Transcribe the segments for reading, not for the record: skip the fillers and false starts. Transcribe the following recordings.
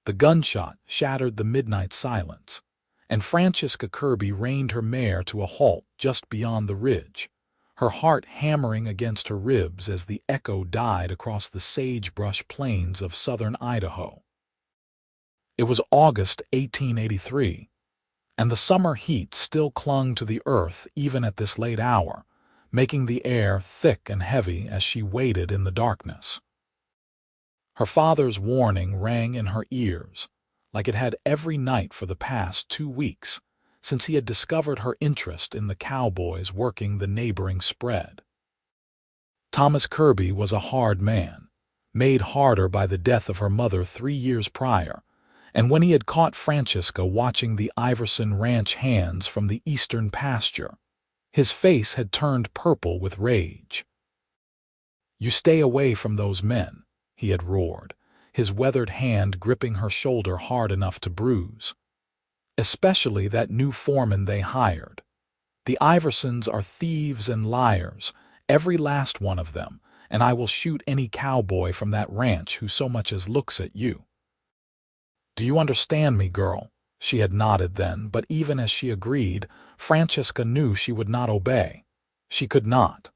The gunshot shattered the midnight silence, and Francesca Kirby reined her mare to a halt just beyond the ridge, her heart hammering against her ribs as the echo died across the sagebrush plains of southern Idaho. It was August 1883, and the summer heat still clung to the earth even at this late hour, making the air thick and heavy as she waited in the darkness. Her father's warning rang in her ears, like it had every night for the past 2 weeks, since he had discovered her interest in the cowboys working the neighboring spread. Thomas Kirby was a hard man, made harder by the death of her mother 3 years prior, and when he had caught Francesca watching the Iverson ranch hands from the eastern pasture, his face had turned purple with rage. "You stay away from those men," he had roared, his weathered hand gripping her shoulder hard enough to bruise. "Especially that new foreman they hired. The Iversons are thieves and liars, every last one of them, and I will shoot any cowboy from that ranch who so much as looks at you. Do you understand me, girl?" She had nodded then, but even as she agreed, Francesca knew she would not obey. She could not.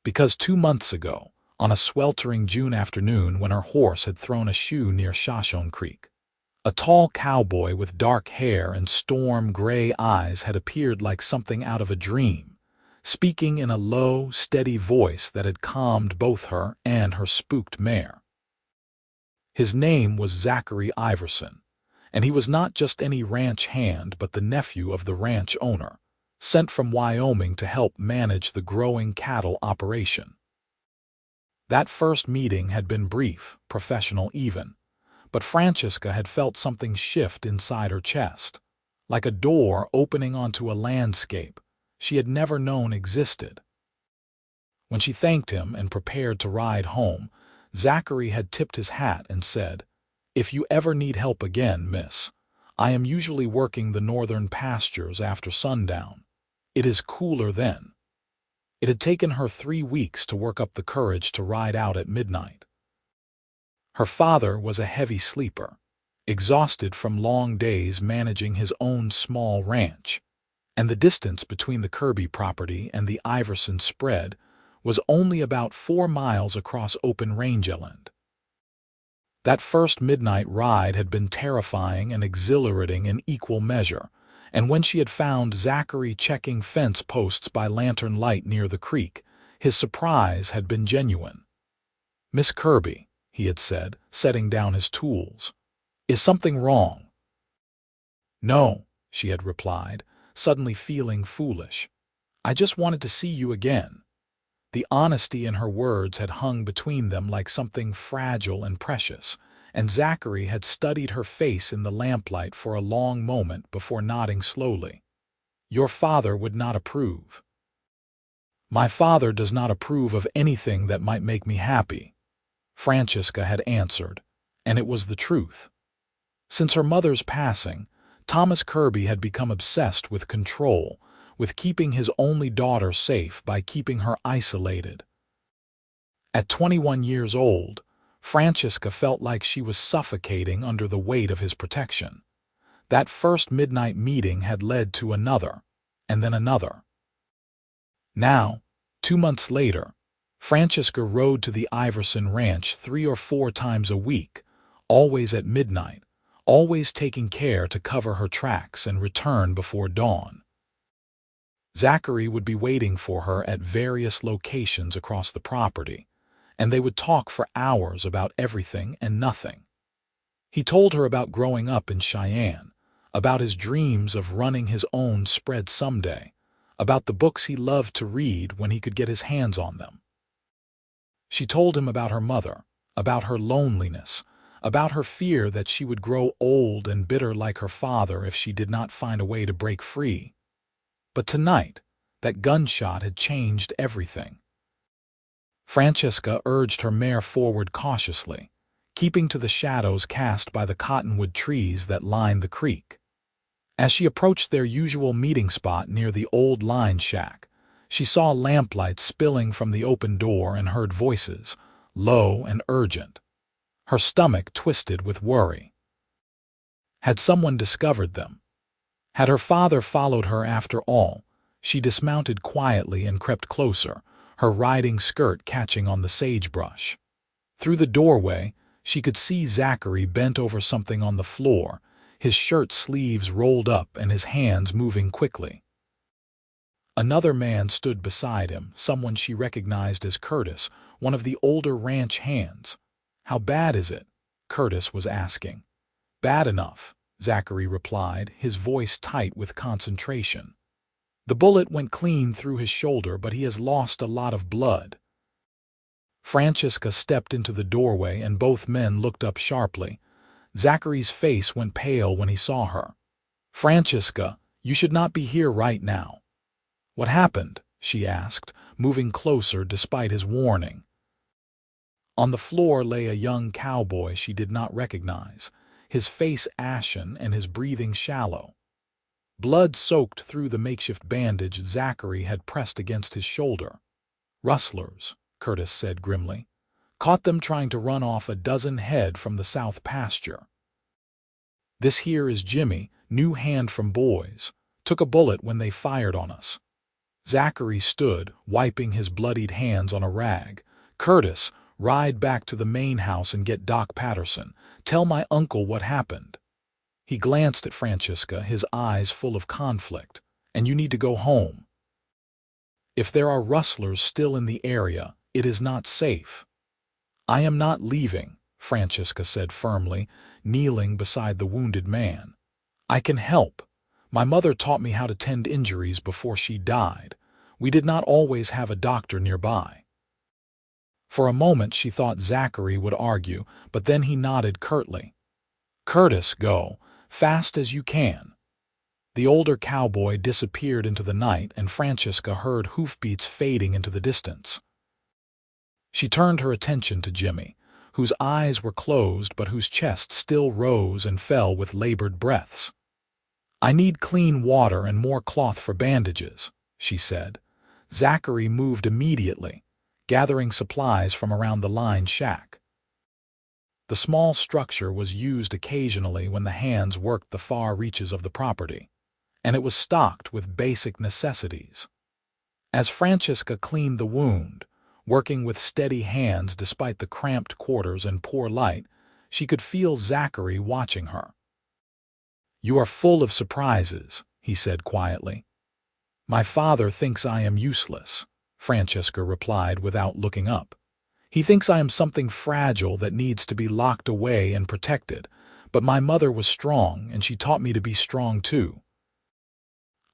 Because 2 months ago, on a sweltering June afternoon when her horse had thrown a shoe near Shoshone Creek, a tall cowboy with dark hair and storm-gray eyes had appeared like something out of a dream, speaking in a low, steady voice that had calmed both her and her spooked mare. His name was Zachary Iverson, and he was not just any ranch hand but the nephew of the ranch owner, sent from Wyoming to help manage the growing cattle operation. That first meeting had been brief, professional even, but Francesca had felt something shift inside her chest, like a door opening onto a landscape she had never known existed. When she thanked him and prepared to ride home, Zachary had tipped his hat and said, "If you ever need help again, miss, I am usually working the northern pastures after sundown. It is cooler then." It had taken her 3 weeks to work up the courage to ride out at midnight. Her father was a heavy sleeper, exhausted from long days managing his own small ranch, and the distance between the Kirby property and the Iverson spread was only about 4 miles across open rangeland. That first midnight ride had been terrifying and exhilarating in equal measure, and when she had found Zachary checking fence posts by lantern light near the creek, his surprise had been genuine. "Miss Kirby," he had said, setting down his tools, "is something wrong?" "No," she had replied, suddenly feeling foolish. "I just wanted to see you again." The honesty in her words had hung between them like something fragile and precious, and Zachary had studied her face in the lamplight for a long moment before nodding slowly. "Your father would not approve." "My father does not approve of anything that might make me happy," Francesca had answered, and it was the truth. Since her mother's passing, Thomas Kirby had become obsessed with control, with keeping his only daughter safe by keeping her isolated. At 21 years old, Francesca felt like she was suffocating under the weight of his protection. That first midnight meeting had led to another, and then another. Now, 2 months later, Francesca rode to the Iverson ranch 3 or 4 times a week, always at midnight, always taking care to cover her tracks and return before dawn. Zachary would be waiting for her at various locations across the property, and they would talk for hours about everything and nothing. He told her about growing up in Cheyenne, about his dreams of running his own spread someday, about the books he loved to read when he could get his hands on them. She told him about her mother, about her loneliness, about her fear that she would grow old and bitter like her father if she did not find a way to break free. But tonight, that gunshot had changed everything. Francesca urged her mare forward cautiously, keeping to the shadows cast by the cottonwood trees that lined the creek. As she approached their usual meeting spot near the old line shack, she saw lamplight spilling from the open door and heard voices, low and urgent. Her stomach twisted with worry. Had someone discovered them? Had her father followed her after all? She dismounted quietly and crept closer, her riding skirt catching on the sagebrush. Through the doorway, she could see Zachary bent over something on the floor, his shirt sleeves rolled up and his hands moving quickly. Another man stood beside him, someone she recognized as Curtis, one of the older ranch hands. "How bad is it?" Curtis was asking. "Bad enough," Zachary replied, his voice tight with concentration. "The bullet went clean through his shoulder, but he has lost a lot of blood." Francesca stepped into the doorway and both men looked up sharply. Zachary's face went pale when he saw her. "Francesca, you should not be here right now." "What happened?" she asked, moving closer despite his warning. On the floor lay a young cowboy she did not recognize, his face ashen and his breathing shallow. Blood soaked through the makeshift bandage Zachary had pressed against his shoulder. "Rustlers," Curtis said grimly. "Caught them trying to run off a dozen head from the south pasture. This here is Jimmy, new hand from boys. Took a bullet when they fired on us." Zachary stood, wiping his bloodied hands on a rag. "Curtis, ride back to the main house and get Doc Patterson. Tell my uncle what happened." He glanced at Francesca, his eyes full of conflict. "And you need to go home. If there are rustlers still in the area, it is not safe." "I am not leaving," Francesca said firmly, kneeling beside the wounded man. "I can help. My mother taught me how to tend injuries before she died. We did not always have a doctor nearby." For a moment she thought Zachary would argue, but then he nodded curtly. "Curtis, go, fast as you can." The older cowboy disappeared into the night and Francesca heard hoofbeats fading into the distance. She turned her attention to Jimmy, whose eyes were closed but whose chest still rose and fell with labored breaths. "I need clean water and more cloth for bandages," she said. Zachary moved immediately, gathering supplies from around the line shack. The small structure was used occasionally when the hands worked the far reaches of the property, and it was stocked with basic necessities. As Francesca cleaned the wound, working with steady hands despite the cramped quarters and poor light, she could feel Zachary watching her. "You are full of surprises," he said quietly. "My father thinks I am useless," Francesca replied without looking up. "He thinks I am something fragile that needs to be locked away and protected, but my mother was strong and she taught me to be strong too."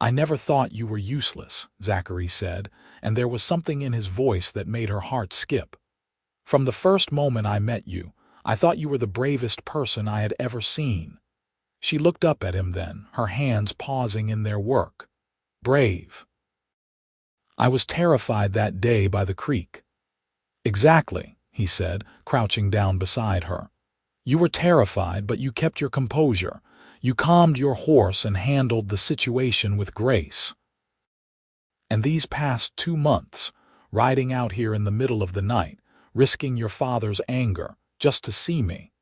"I never thought you were useless," Zachary said, and there was something in his voice that made her heart skip. "From the first moment I met you, I thought you were the bravest person I had ever seen." She looked up at him then, her hands pausing in their work. "Brave." "I was terrified that day by the creek." "Exactly," he said, crouching down beside her. "You were terrified, but you kept your composure. You calmed your horse and handled the situation with grace. And these past 2 months, riding out here in the middle of the night, risking your father's anger, just to see me.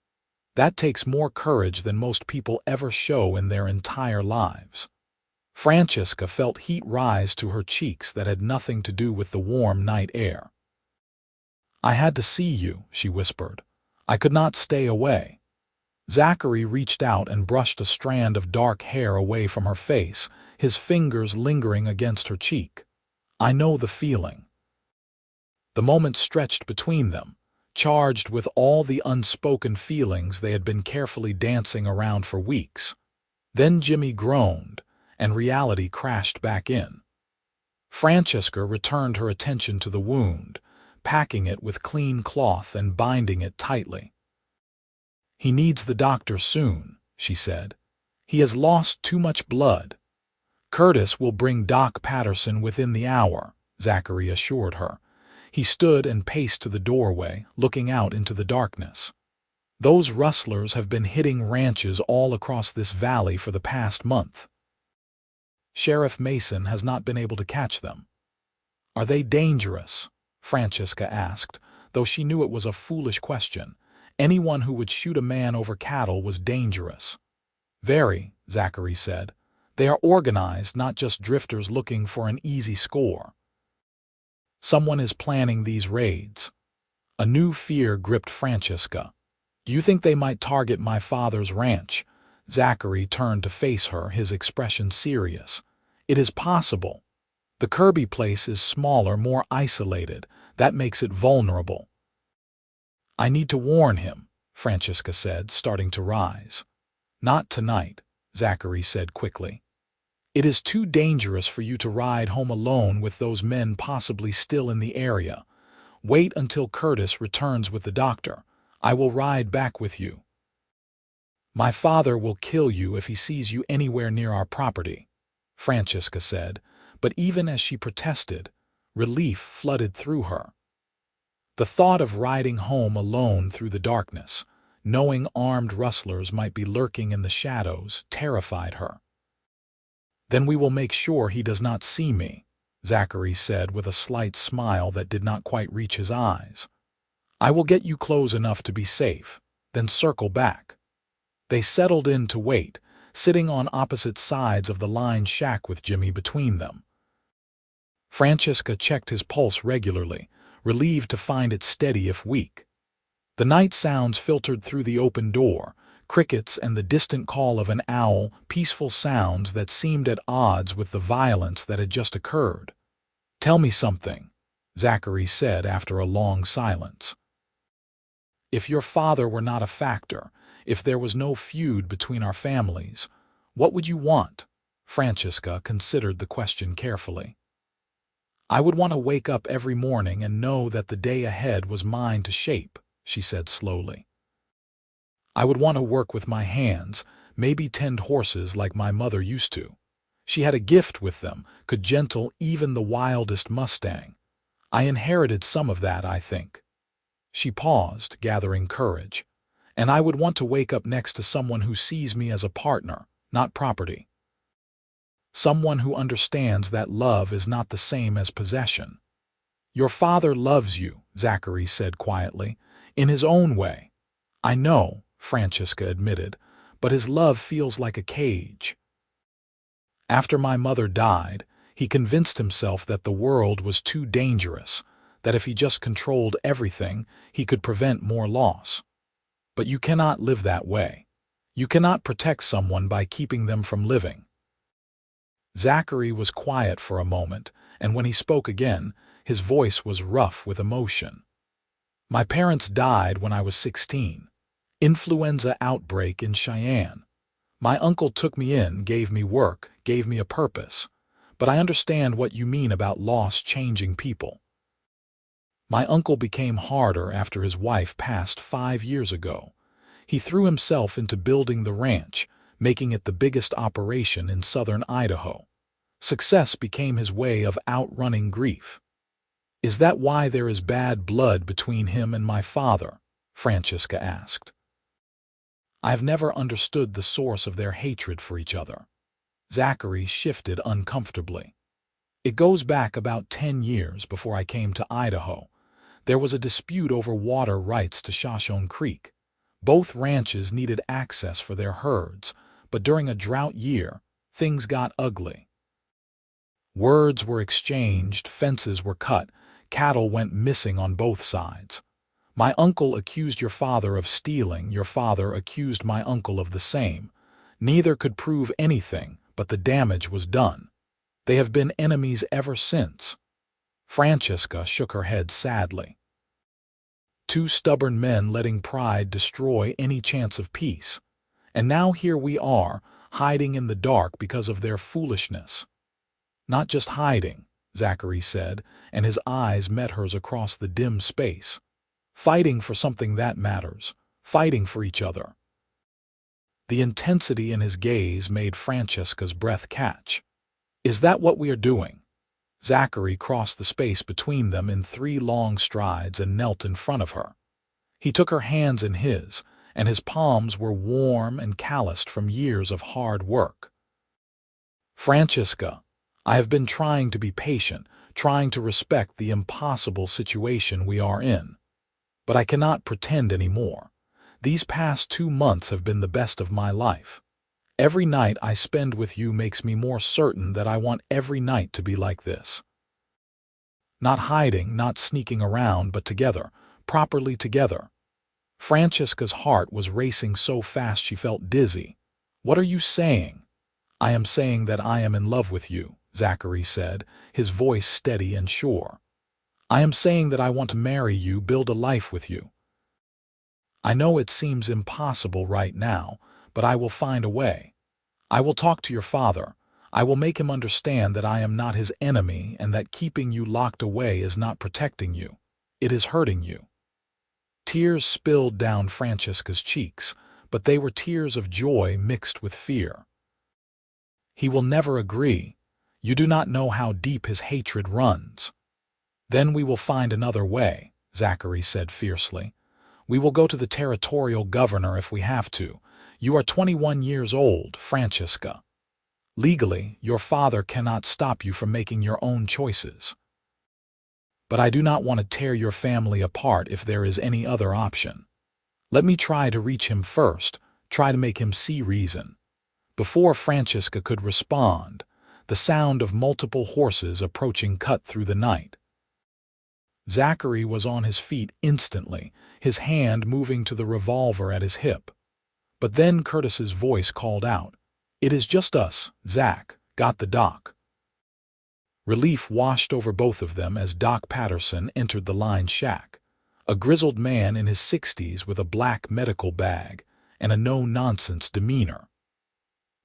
That takes more courage than most people ever show in their entire lives." Francesca felt heat rise to her cheeks that had nothing to do with the warm night air. "I had to see you," she whispered. "I could not stay away." Zachary reached out and brushed a strand of dark hair away from her face, his fingers lingering against her cheek. "I know the feeling." The moment stretched between them, charged with all the unspoken feelings they had been carefully dancing around for weeks. Then Jimmy groaned, and reality crashed back in. Francesca returned her attention to the wound, packing it with clean cloth and binding it tightly. "He needs the doctor soon," she said. "He has lost too much blood." "Curtis will bring Doc Patterson within the hour," Zachary assured her. He stood and paced to the doorway, looking out into the darkness. "Those rustlers have been hitting ranches all across this valley for the past month. Sheriff Mason has not been able to catch them." "Are they dangerous?" Francesca asked, though she knew it was a foolish question. Anyone who would shoot a man over cattle was dangerous. Very, Zachary said. They are organized, not just drifters looking for an easy score. Someone is planning these raids. A new fear gripped Francesca. Do you think they might target my father's ranch? Zachary turned to face her, his expression serious. It is possible. The Kirby place is smaller, more isolated. That makes it vulnerable. I need to warn him, Francesca said, starting to rise. Not tonight, Zachary said quickly. It is too dangerous for you to ride home alone with those men possibly still in the area. Wait until Curtis returns with the doctor. I will ride back with you. My father will kill you if he sees you anywhere near our property, Francesca said, but even as she protested, relief flooded through her. The thought of riding home alone through the darkness, knowing armed rustlers might be lurking in the shadows, terrified her. Then we will make sure he does not see me, Zachary said with a slight smile that did not quite reach his eyes. I will get you close enough to be safe, then circle back. They settled in to wait, sitting on opposite sides of the lined shack with Jimmy between them. Francesca checked his pulse regularly, relieved to find it steady if weak. The night sounds filtered through the open door, crickets and the distant call of an owl, peaceful sounds that seemed at odds with the violence that had just occurred. Tell me something, Zachary said after a long silence. If your father were not a factor, if there was no feud between our families, what would you want? Francesca considered the question carefully. I would want to wake up every morning and know that the day ahead was mine to shape, she said slowly. I would want to work with my hands, maybe tend horses like my mother used to. She had a gift with them, could gentle even the wildest Mustang. I inherited some of that, I think. She paused, gathering courage. And I would want to wake up next to someone who sees me as a partner, not property. Someone who understands that love is not the same as possession. Your father loves you, Zachary said quietly, in his own way. I know, Francesca admitted, but his love feels like a cage. After my mother died, he convinced himself that the world was too dangerous, that if he just controlled everything, he could prevent more loss. But you cannot live that way. You cannot protect someone by keeping them from living. Zachary was quiet for a moment, and when he spoke again, his voice was rough with emotion. My parents died when I was 16. Influenza outbreak in Cheyenne. My uncle took me in, gave me work, gave me a purpose. But I understand what you mean about loss changing people. My uncle became harder after his wife passed 5 years ago. He threw himself into building the ranch, making it the biggest operation in southern Idaho. Success became his way of outrunning grief. Is that why there is bad blood between him and my father? Francesca asked. I've never understood the source of their hatred for each other. Zachary shifted uncomfortably. It goes back about 10 years before I came to Idaho. There was a dispute over water rights to Shoshone Creek. Both ranches needed access for their herds, but during a drought year, things got ugly. Words were exchanged, fences were cut, cattle went missing on both sides. My uncle accused your father of stealing, your father accused my uncle of the same. Neither could prove anything, but the damage was done. They have been enemies ever since. Francesca shook her head sadly. Two stubborn men letting pride destroy any chance of peace. And now here we are, hiding in the dark because of their foolishness. Not just hiding, Zachary said, and his eyes met hers across the dim space. Fighting for something that matters, fighting for each other. The intensity in his gaze made Francesca's breath catch. Is that what we are doing? Zachary crossed the space between them in 3 long strides and knelt in front of her. He took her hands in his, and his palms were warm and calloused from years of hard work. Francesca, I have been trying to be patient, trying to respect the impossible situation we are in. But I cannot pretend anymore. These past 2 months have been the best of my life. Every night I spend with you makes me more certain that I want every night to be like this. Not hiding, not sneaking around, but together, properly together. Francesca's heart was racing so fast she felt dizzy. What are you saying? I am saying that I am in love with you, Zachary said, his voice steady and sure. I am saying that I want to marry you, build a life with you. I know it seems impossible right now, but I will find a way. I will talk to your father. I will make him understand that I am not his enemy and that keeping you locked away is not protecting you. It is hurting you. Tears spilled down Francesca's cheeks, but they were tears of joy mixed with fear. He will never agree. You do not know how deep his hatred runs. Then we will find another way, Zachary said fiercely. We will go to the territorial governor if we have to. You are 21 years old, Francesca. Legally, your father cannot stop you from making your own choices. But I do not want to tear your family apart if there is any other option. Let me try to reach him first, try to make him see reason. Before Francesca could respond, the sound of multiple horses approaching cut through the night. Zachary was on his feet instantly, his hand moving to the revolver at his hip. But then Curtis's voice called out, "It is just us, Zach, got the doc." Relief washed over both of them as Doc Patterson entered the line shack, a grizzled man in his 60s with a black medical bag and a no-nonsense demeanor.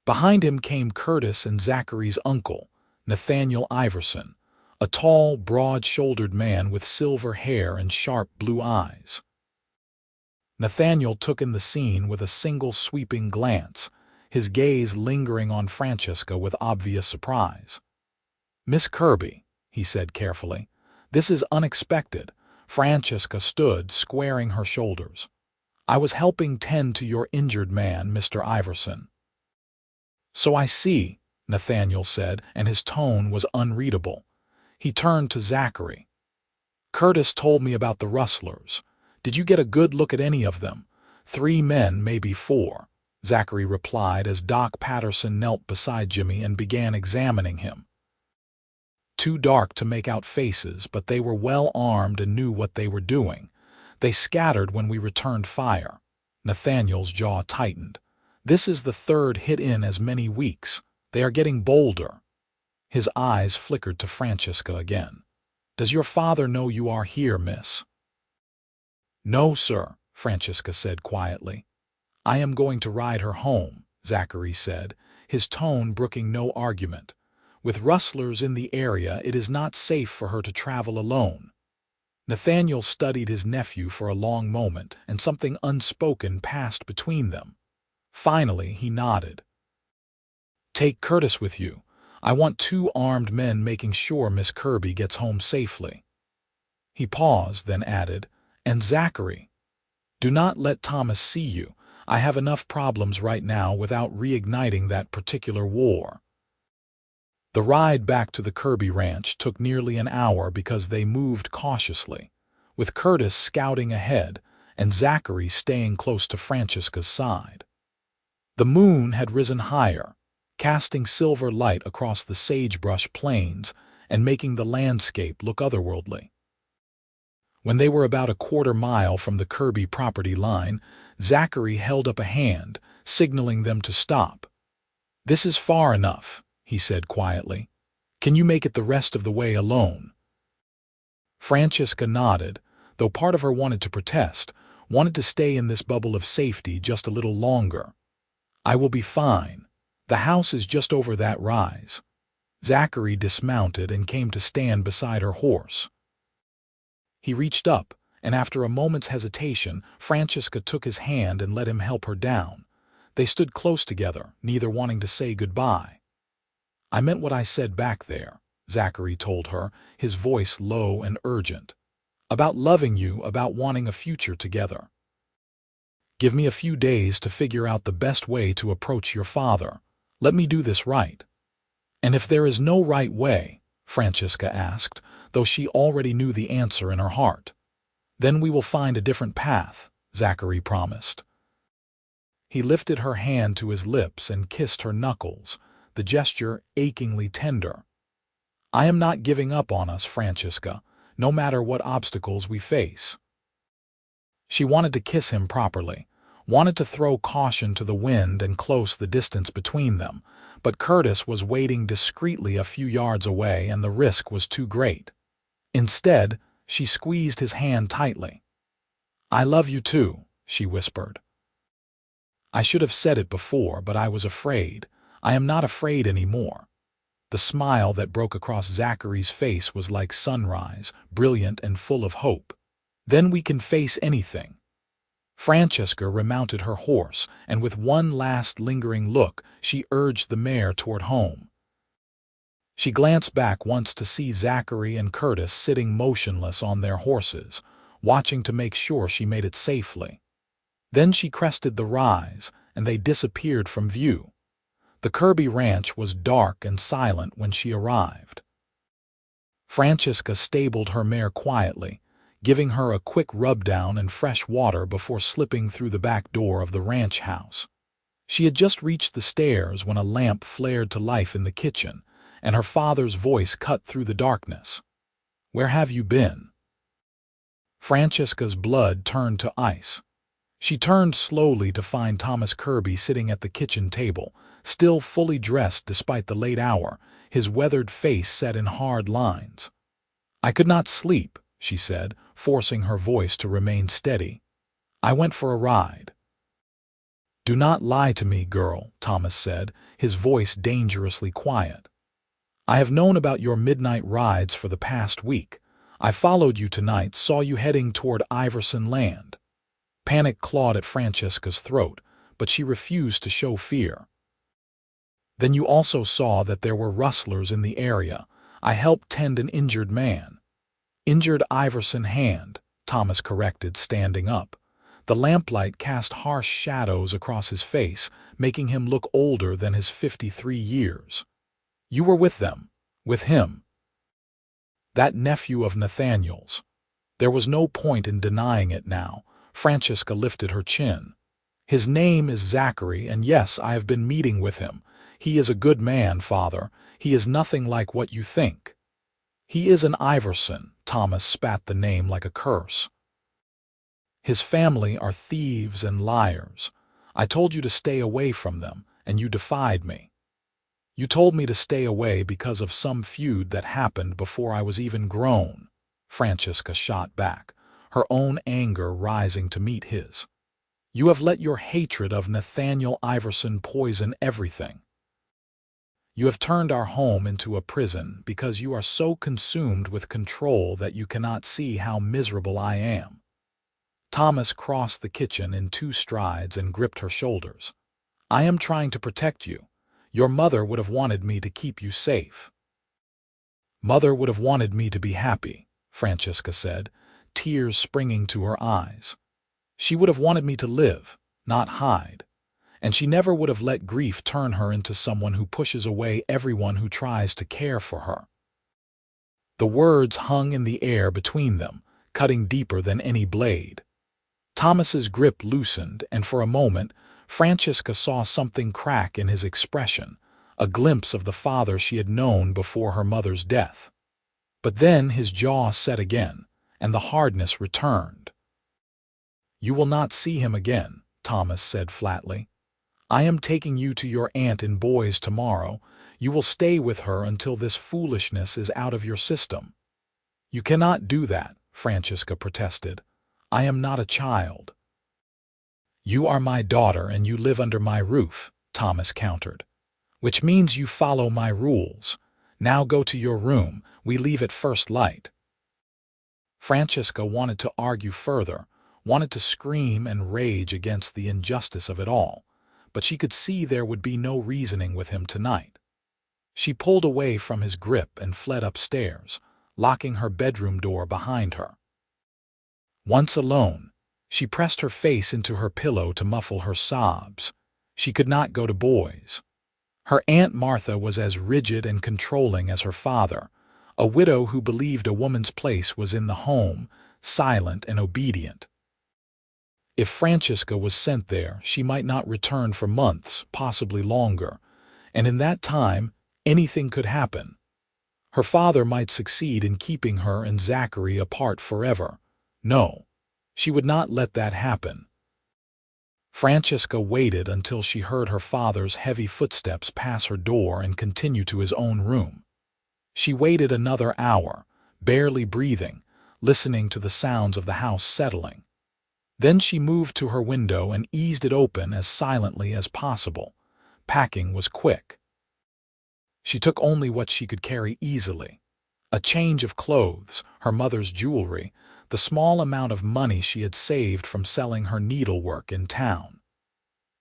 Behind him came Curtis and Zachary's uncle, Nathaniel Iverson, a tall, broad-shouldered man with silver hair and sharp blue eyes. Nathaniel took in the scene with a single sweeping glance, his gaze lingering on Francesca with obvious surprise. "Miss Kirby," he said carefully, "this is unexpected." Francesca stood, squaring her shoulders. "I was helping tend to your injured man, Mr. Iverson." "So I see," Nathaniel said, and his tone was unreadable. He turned to Zachary. "Curtis told me about the rustlers. Did you get a good look at any of them?" "3 men, maybe 4, Zachary replied as Doc Patterson knelt beside Jimmy and began examining him. Too dark to make out faces, but they were well armed and knew what they were doing. They scattered when we returned fire. Nathaniel's jaw tightened. "This is the 3rd hit in as many weeks. They are getting bolder." His eyes flickered to Francesca again. "Does your father know you are here, miss?" "No, sir," Francesca said quietly. "I am going to ride her home," Zachary said, his tone brooking no argument. "With rustlers in the area, it is not safe for her to travel alone." Nathaniel studied his nephew for a long moment, and something unspoken passed between them. Finally, he nodded. "Take Curtis with you. I want 2 armed men making sure Miss Kirby gets home safely." He paused, then added, "And Zachary, do not let Thomas see you. I have enough problems right now without reigniting that particular war." The ride back to the Kirby ranch took nearly an hour because they moved cautiously, with Curtis scouting ahead and Zachary staying close to Francesca's side. The moon had risen higher, casting silver light across the sagebrush plains and making the landscape look otherworldly. When they were about a quarter-mile from the Kirby property line, Zachary held up a hand, signaling them to stop. "This is far enough," he said quietly. "Can you make it the rest of the way alone?" Francesca nodded, though part of her wanted to protest, wanted to stay in this bubble of safety just a little longer. "I will be fine. The house is just over that rise." Zachary dismounted and came to stand beside her horse. He reached up, and after a moment's hesitation, Francesca took his hand and let him help her down. They stood close together, neither wanting to say goodbye. "I meant what I said back there," Zachary told her, his voice low and urgent. "About loving you, about wanting a future together. Give me a few days to figure out the best way to approach your father. Let me do this right." "And if there is no right way?" Francesca asked, though she already knew the answer in her heart. "Then we will find a different path," Zachary promised. He lifted her hand to his lips and kissed her knuckles, the gesture achingly tender. I am not giving up on us, Francesca, no matter what obstacles we face. She wanted to kiss him properly, wanted to throw caution to the wind and close the distance between them, but Curtis was waiting discreetly a few yards away and the risk was too great. Instead, she squeezed his hand tightly. I love you too, she whispered. I should have said it before, but I was afraid. I am not afraid anymore. The smile that broke across Zachary's face was like sunrise, brilliant and full of hope. Then we can face anything. Francesca remounted her horse, and with one last lingering look, she urged the mare toward home. She glanced back once to see Zachary and Curtis sitting motionless on their horses, watching to make sure she made it safely. Then she crested the rise, and they disappeared from view. The Kirby ranch was dark and silent when she arrived. Francesca stabled her mare quietly, giving her a quick rub-down and fresh water before slipping through the back door of the ranch house. She had just reached the stairs when a lamp flared to life in the kitchen, and her father's voice cut through the darkness. Where have you been? Francesca's blood turned to ice. She turned slowly to find Thomas Kirby sitting at the kitchen table, still fully dressed despite the late hour, his weathered face set in hard lines. I could not sleep, she said, forcing her voice to remain steady. I went for a ride. Do not lie to me, girl, Thomas said, his voice dangerously quiet. I have known about your midnight rides for the past week. I followed you tonight, saw you heading toward Iverson land. Panic clawed at Francesca's throat, but she refused to show fear. Then you also saw that there were rustlers in the area. I helped tend an injured man. Injured Iverson hand, Thomas corrected, standing up. The lamplight cast harsh shadows across his face, making him look older than his 53 years. You were with them, with him. That nephew of Nathaniel's. There was no point in denying it now. Francesca lifted her chin. His name is Zachary, and yes, I have been meeting with him. He is a good man, father. He is nothing like what you think. He is an Iverson, Thomas spat the name like a curse. His family are thieves and liars. I told you to stay away from them, and you defied me. You told me to stay away because of some feud that happened before I was even grown. Francesca shot back, her own anger rising to meet his. You have let your hatred of Nathaniel Iverson poison everything. You have turned our home into a prison because you are so consumed with control that you cannot see how miserable I am. Thomas crossed the kitchen in 2 strides and gripped her shoulders. I am trying to protect you. Your mother would have wanted me to keep you safe. Mother would have wanted me to be happy, Francesca said, tears springing to her eyes. She would have wanted me to live, not hide. And she never would have let grief turn her into someone who pushes away everyone who tries to care for her. The words hung in the air between them, cutting deeper than any blade. Thomas's grip loosened, and for a moment, Francesca saw something crack in his expression, a glimpse of the father she had known before her mother's death. But then his jaw set again, and the hardness returned. You will not see him again, Thomas said flatly. I am taking you to your aunt in Boys tomorrow. You will stay with her until this foolishness is out of your system. You cannot do that, Francesca protested. I am not a child. You are my daughter and you live under my roof, Thomas countered. Which means you follow my rules. Now go to your room. We leave at first light. Francesca wanted to argue further, wanted to scream and rage against the injustice of it all, but she could see there would be no reasoning with him tonight. She pulled away from his grip and fled upstairs, locking her bedroom door behind her. Once alone, she pressed her face into her pillow to muffle her sobs. She could not go to Boys. Her Aunt Martha was as rigid and controlling as her father, a widow who believed a woman's place was in the home, silent and obedient. If Francesca was sent there, she might not return for months, possibly longer, and in that time, anything could happen. Her father might succeed in keeping her and Zachary apart forever. No, she would not let that happen. Francesca waited until she heard her father's heavy footsteps pass her door and continue to his own room. She waited another hour, barely breathing, listening to the sounds of the house settling. Then she moved to her window and eased it open as silently as possible. Packing was quick. She took only what she could carry easily. A change of clothes, her mother's jewelry, the small amount of money she had saved from selling her needlework in town.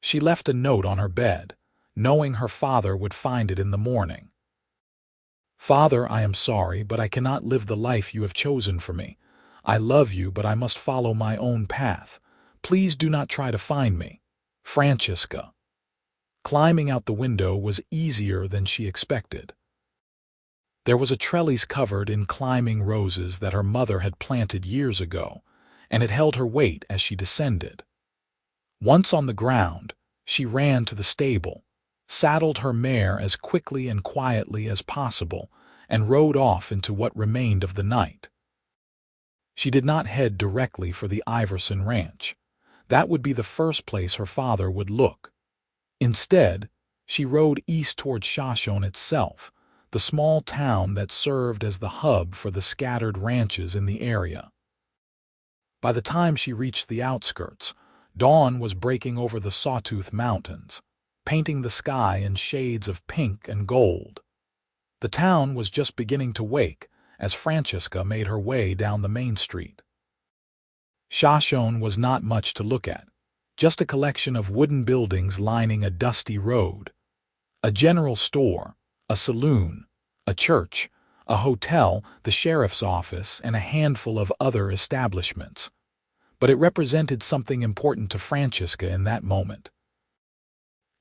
She left a note on her bed, knowing her father would find it in the morning. "Father, I am sorry, but I cannot live the life you have chosen for me. I love you, but I must follow my own path. Please do not try to find me. Francesca." Climbing out the window was easier than she expected. There was a trellis covered in climbing roses that her mother had planted years ago, and it held her weight as she descended. Once on the ground, she ran to the stable, saddled her mare as quickly and quietly as possible, and rode off into what remained of the night. She did not head directly for the Iverson ranch. That would be the first place her father would look. Instead, she rode east toward Shoshone itself, the small town that served as the hub for the scattered ranches in the area. By the time she reached the outskirts, dawn was breaking over the Sawtooth Mountains, painting the sky in shades of pink and gold. The town was just beginning to wake as Francesca made her way down the main street. Shoshone was not much to look at, just a collection of wooden buildings lining a dusty road. A general store, a saloon, a church, a hotel, the sheriff's office, and a handful of other establishments. But it represented something important to Francesca in that moment.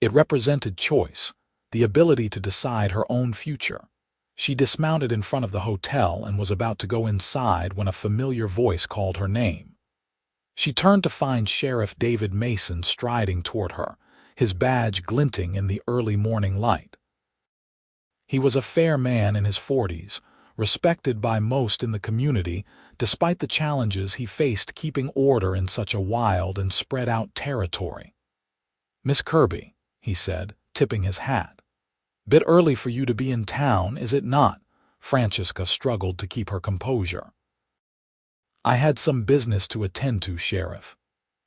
It represented choice, the ability to decide her own future. She dismounted in front of the hotel and was about to go inside when a familiar voice called her name. She turned to find Sheriff David Mason striding toward her, his badge glinting in the early morning light. He was a fair man in his 40s, respected by most in the community, despite the challenges he faced keeping order in such a wild and spread-out territory. "Miss Kirby," he said, tipping his hat. "Bit early for you to be in town, is it not?" Francesca struggled to keep her composure. "I had some business to attend to, Sheriff."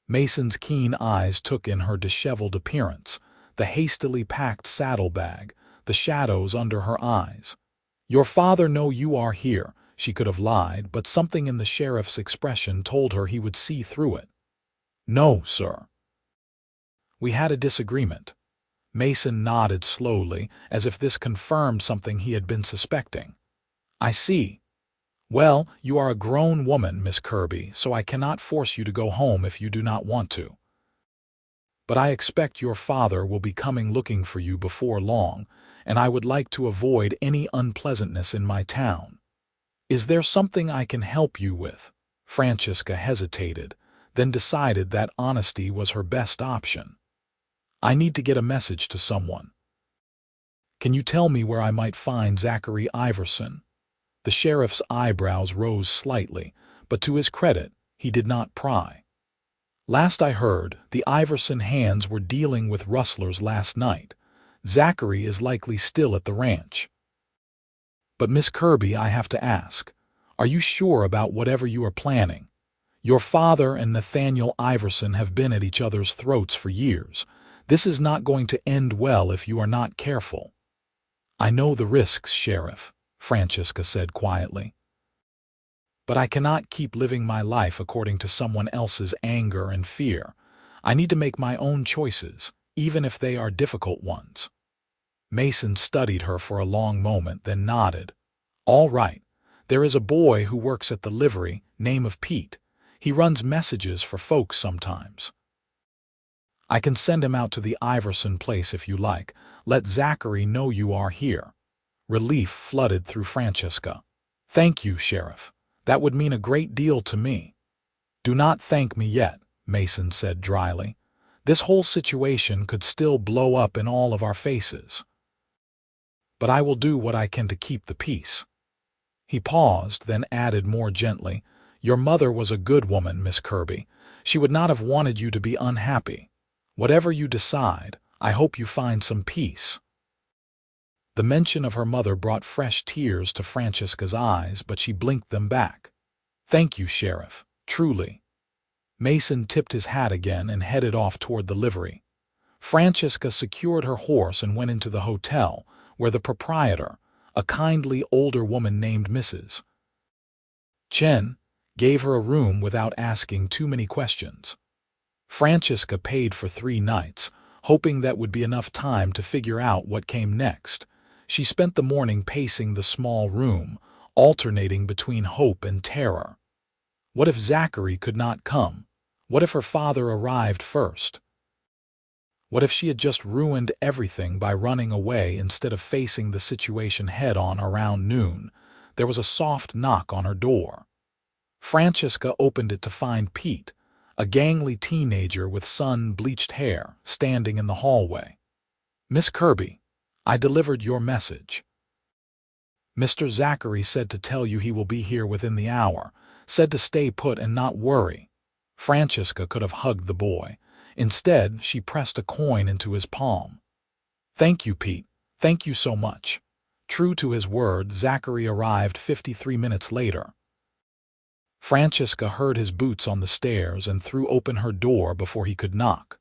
Mason's keen eyes took in her disheveled appearance, the hastily packed saddlebag, the shadows under her eyes. "Your father know you are here," she could have lied, but something in the sheriff's expression told her he would see through it. "No, sir." "We had a disagreement." Mason nodded slowly, as if this confirmed something he had been suspecting. "I see. Well, you are a grown woman, Miss Kirby, so I cannot force you to go home if you do not want to. But I expect your father will be coming looking for you before long, and I would like to avoid any unpleasantness in my town. Is there something I can help you with?" Francesca hesitated, then decided that honesty was her best option. "I need to get a message to someone." "Can you tell me where I might find Zachary Iverson?" The sheriff's eyebrows rose slightly, but to his credit, he did not pry. "Last I heard, the Iverson hands were dealing with rustlers last night. Zachary is likely still at the ranch." "But Miss Kirby, I have to ask, are you sure about whatever you are planning? Your father and Nathaniel Iverson have been at each other's throats for years. This is not going to end well if you are not careful." "I know the risks, Sheriff," Francesca said quietly. "But I cannot keep living my life according to someone else's anger and fear. I need to make my own choices, even if they are difficult ones." Mason studied her for a long moment, then nodded. "All right. There is a boy who works at the livery, name of Pete. He runs messages for folks sometimes. I can send him out to the Iverson place if you like. Let Zachary know you are here." Relief flooded through Francesca. "Thank you, Sheriff. That would mean a great deal to me." "Do not thank me yet," Mason said dryly. This whole situation could still blow up in all of our faces. But I will do what I can to keep the peace. He paused, then added more gently, Your mother was a good woman, Miss Kirby. She would not have wanted you to be unhappy. Whatever you decide, I hope you find some peace. The mention of her mother brought fresh tears to Francesca's eyes, but she blinked them back. Thank you, Sheriff, truly. Mason tipped his hat again and headed off toward the livery. Francesca secured her horse and went into the hotel, where the proprietor, a kindly older woman named Mrs. Chen, gave her a room without asking too many questions. Francesca paid for 3 nights, hoping that would be enough time to figure out what came next. She spent the morning pacing the small room, alternating between hope and terror. What if Zachary could not come? What if her father arrived first? What if she had just ruined everything by running away instead of facing the situation head-on? Around noon, there was a soft knock on her door. Francesca opened it to find Pete, a gangly teenager with sun-bleached hair, standing in the hallway. Miss Kirby, I delivered your message. Mr. Zachary said to tell you he will be here within the hour, said to stay put and not worry. Francesca could have hugged the boy. Instead, she pressed a coin into his palm. Thank you, Pete. Thank you so much. True to his word, Zachary arrived 53 minutes later. Francesca heard his boots on the stairs and threw open her door before he could knock.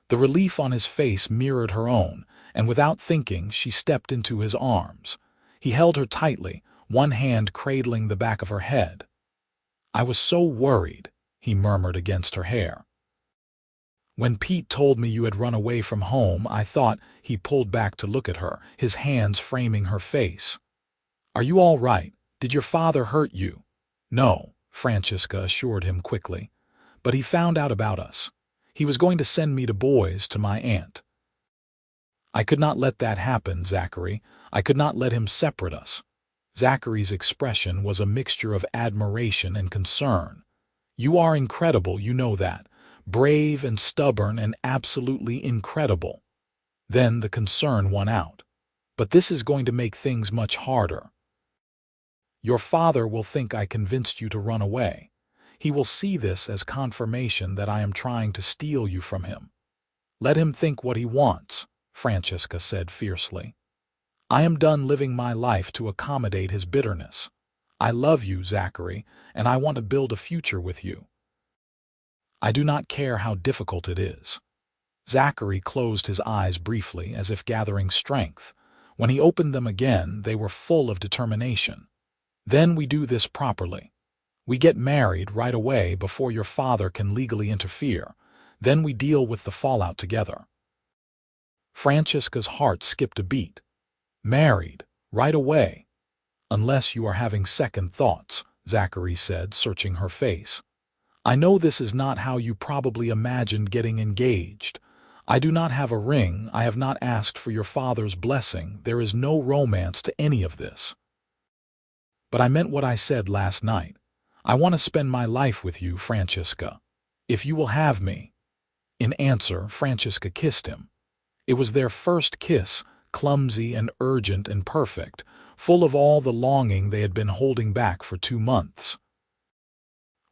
The relief on his face mirrored her own, and without thinking, she stepped into his arms. He held her tightly, one hand cradling the back of her head. I was so worried, he murmured against her hair. When Pete told me you had run away from home, I thought. He pulled back to look at her, his hands framing her face. Are you all right? Did your father hurt you? No, Francesca assured him quickly. But he found out about us. He was going to send me to Boys to my aunt. I could not let that happen, Zachary. I could not let him separate us. Zachary's expression was a mixture of admiration and concern. You are incredible, you know that. Brave and stubborn and absolutely incredible. Then the concern won out. But this is going to make things much harder. Your father will think I convinced you to run away. He will see this as confirmation that I am trying to steal you from him. Let him think what he wants, Francesca said fiercely. I am done living my life to accommodate his bitterness. I love you, Zachary, and I want to build a future with you. I do not care how difficult it is. Zachary closed his eyes briefly as if gathering strength. When he opened them again, they were full of determination. Then we do this properly. We get married right away before your father can legally interfere. Then we deal with the fallout together. Francesca's heart skipped a beat. Married, right away. Unless you are having second thoughts, Zachary said, searching her face. I know this is not how you probably imagined getting engaged. I do not have a ring. I have not asked for your father's blessing. There is no romance to any of this. But I meant what I said last night. I want to spend my life with you, Francesca. If you will have me. In answer, Francesca kissed him. It was their first kiss, clumsy and urgent and perfect, full of all the longing they had been holding back for 2 months.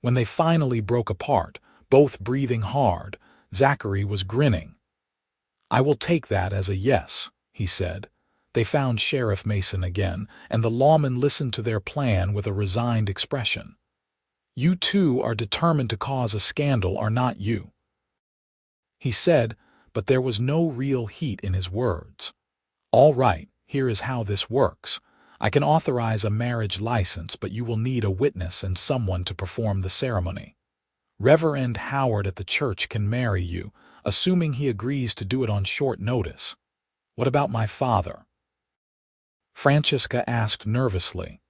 When they finally broke apart, both breathing hard, Zachary was grinning. I will take that as a yes, he said. They found Sheriff Mason again, and the lawman listened to their plan with a resigned expression. You two are determined to cause a scandal, are not you? He said, but there was no real heat in his words. All right, here is how this works. I can authorize a marriage license, but you will need a witness and someone to perform the ceremony. Reverend Howard at the church can marry you, assuming he agrees to do it on short notice. What about my father? Francesca asked nervously.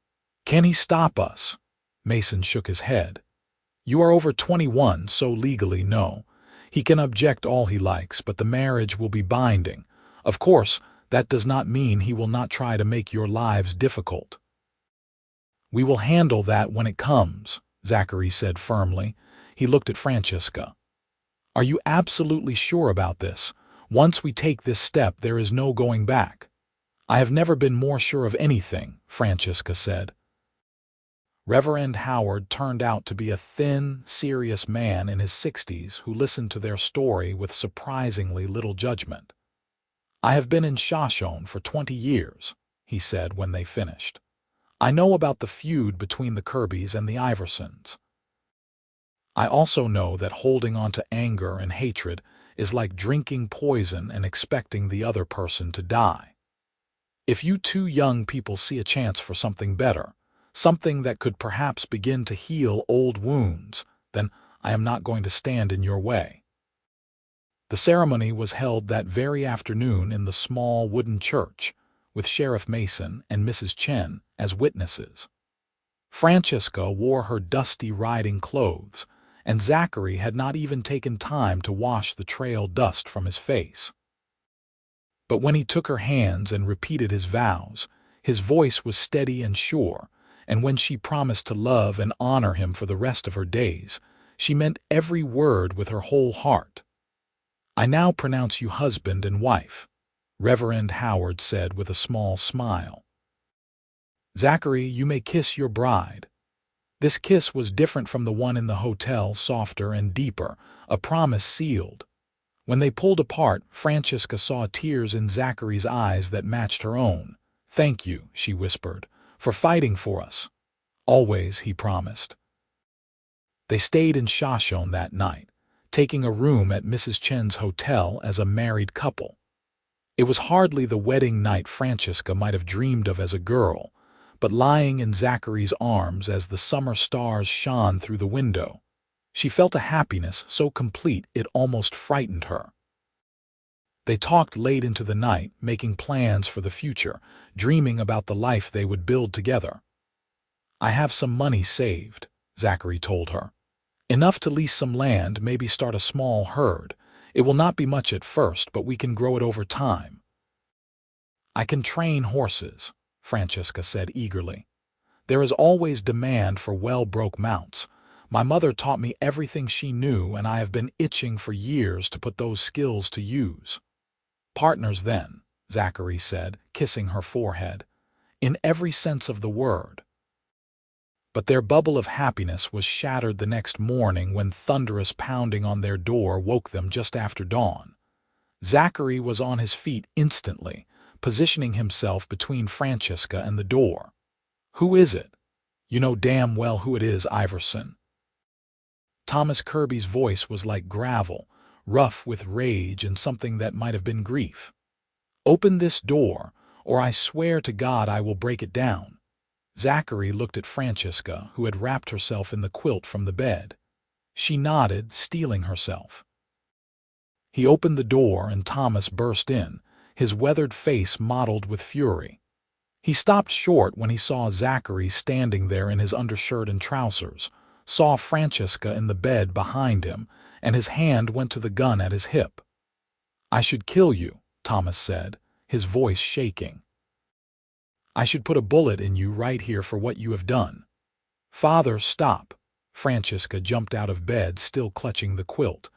Can he stop us? Mason shook his head. You are over 21, so legally no. He can object all he likes, but the marriage will be binding. Of course, that does not mean he will not try to make your lives difficult. We will handle that when it comes, Zachary said firmly. He looked at Francesca. Are you absolutely sure about this? Once we take this step, there is no going back. I have never been more sure of anything, Francesca said. Reverend Howard turned out to be a thin, serious man in his 60s who listened to their story with surprisingly little judgment. I have been in Shoshone for 20 years, he said when they finished. I know about the feud between the Kirbys and the Iversons. I also know that holding on to anger and hatred is like drinking poison and expecting the other person to die. If you two young people see a chance for something better, something that could perhaps begin to heal old wounds, then I am not going to stand in your way. The ceremony was held that very afternoon in the small wooden church, with Sheriff Mason and Mrs. Chen as witnesses. Francesca wore her dusty riding clothes, and Zachary had not even taken time to wash the trail dust from his face. But when he took her hands and repeated his vows, his voice was steady and sure, and when she promised to love and honor him for the rest of her days, she meant every word with her whole heart. I now pronounce you husband and wife, Reverend Howard said with a small smile. Zachary, you may kiss your bride. This kiss was different from the one in the hotel, softer and deeper, a promise sealed. When they pulled apart, Francesca saw tears in Zachary's eyes that matched her own. Thank you, she whispered, for fighting for us. Always, he promised. They stayed in Shoshone that night, taking a room at Mrs. Chen's hotel as a married couple. It was hardly the wedding night Francesca might have dreamed of as a girl, but lying in Zachary's arms as the summer stars shone through the window, she felt a happiness so complete it almost frightened her. They talked late into the night, making plans for the future, dreaming about the life they would build together. I have some money saved, Zachary told her. Enough to lease some land, maybe start a small herd. It will not be much at first, but we can grow it over time. I can train horses, Francesca said eagerly. There is always demand for well-broke mounts. My mother taught me everything she knew, and I have been itching for years to put those skills to use. Partners then, Zachary said, kissing her forehead, in every sense of the word. But their bubble of happiness was shattered the next morning when thunderous pounding on their door woke them just after dawn. Zachary was on his feet instantly, positioning himself between Francesca and the door. Who is it? You know damn well who it is, Iverson. Thomas Kirby's voice was like gravel, rough with rage and something that might have been grief. Open this door, or I swear to God I will break it down. Zachary looked at Francesca, who had wrapped herself in the quilt from the bed. She nodded, steeling herself. He opened the door and Thomas burst in, his weathered face mottled with fury. He stopped short when he saw Zachary standing there in his undershirt and trousers, saw Francesca in the bed behind him, and his hand went to the gun at his hip. I should kill you, Thomas said, his voice shaking. I should put a bullet in you right here for what you have done. Father, stop. Francesca jumped out of bed, still clutching the quilt.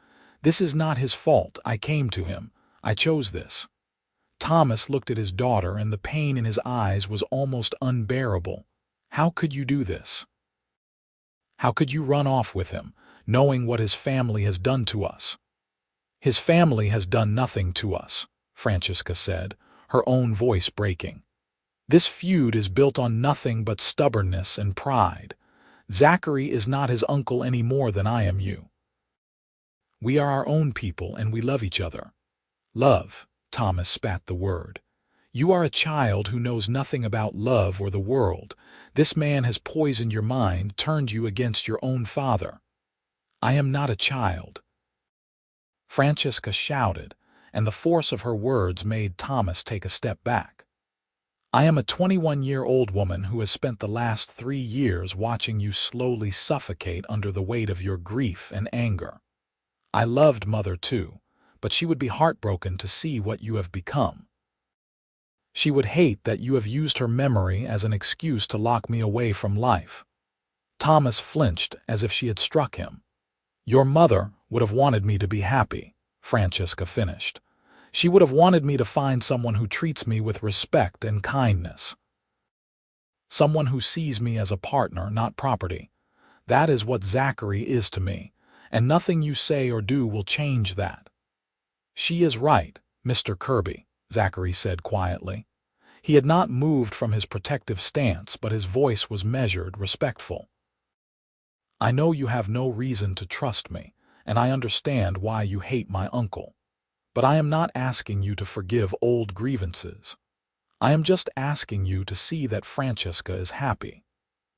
This is not his fault. I came to him. I chose this. Thomas looked at his daughter, and the pain in his eyes was almost unbearable. How could you do this? How could you run off with him, knowing what his family has done to us? His family has done nothing to us, Francesca said, her own voice breaking. This feud is built on nothing but stubbornness and pride. Zachary is not his uncle any more than I am you. We are our own people and we love each other. Love, Thomas spat the word. You are a child who knows nothing about love or the world. This man has poisoned your mind, turned you against your own father. I am not a child. Francesca shouted, and the force of her words made Thomas take a step back. I am a 21-year-old woman who has spent the last 3 years watching you slowly suffocate under the weight of your grief and anger. I loved Mother too, but she would be heartbroken to see what you have become. She would hate that you have used her memory as an excuse to lock me away from life. Thomas flinched as if she had struck him. Your mother, would have wanted me to be happy, Francesca finished. She would have wanted me to find someone who treats me with respect and kindness. Someone who sees me as a partner, not property. That is what Zachary is to me, and nothing you say or do will change that. She is right, Mr. Kirby, Zachary said quietly. He had not moved from his protective stance, but his voice was measured, respectful. I know you have no reason to trust me, and I understand why you hate my uncle. But I am not asking you to forgive old grievances. I am just asking you to see that Francesca is happy,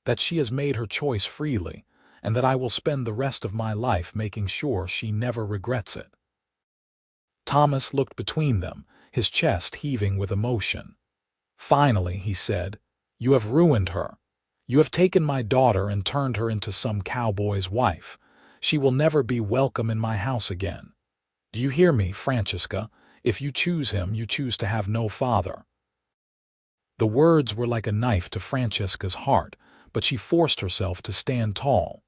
that she has made her choice freely, and that I will spend the rest of my life making sure she never regrets it. Thomas looked between them, his chest heaving with emotion. Finally, he said, "You have ruined her. You have taken my daughter and turned her into some cowboy's wife. She will never be welcome in my house again. Do you hear me, Francesca? If you choose him, you choose to have no father." The words were like a knife to Francesca's heart, but she forced herself to stand tall.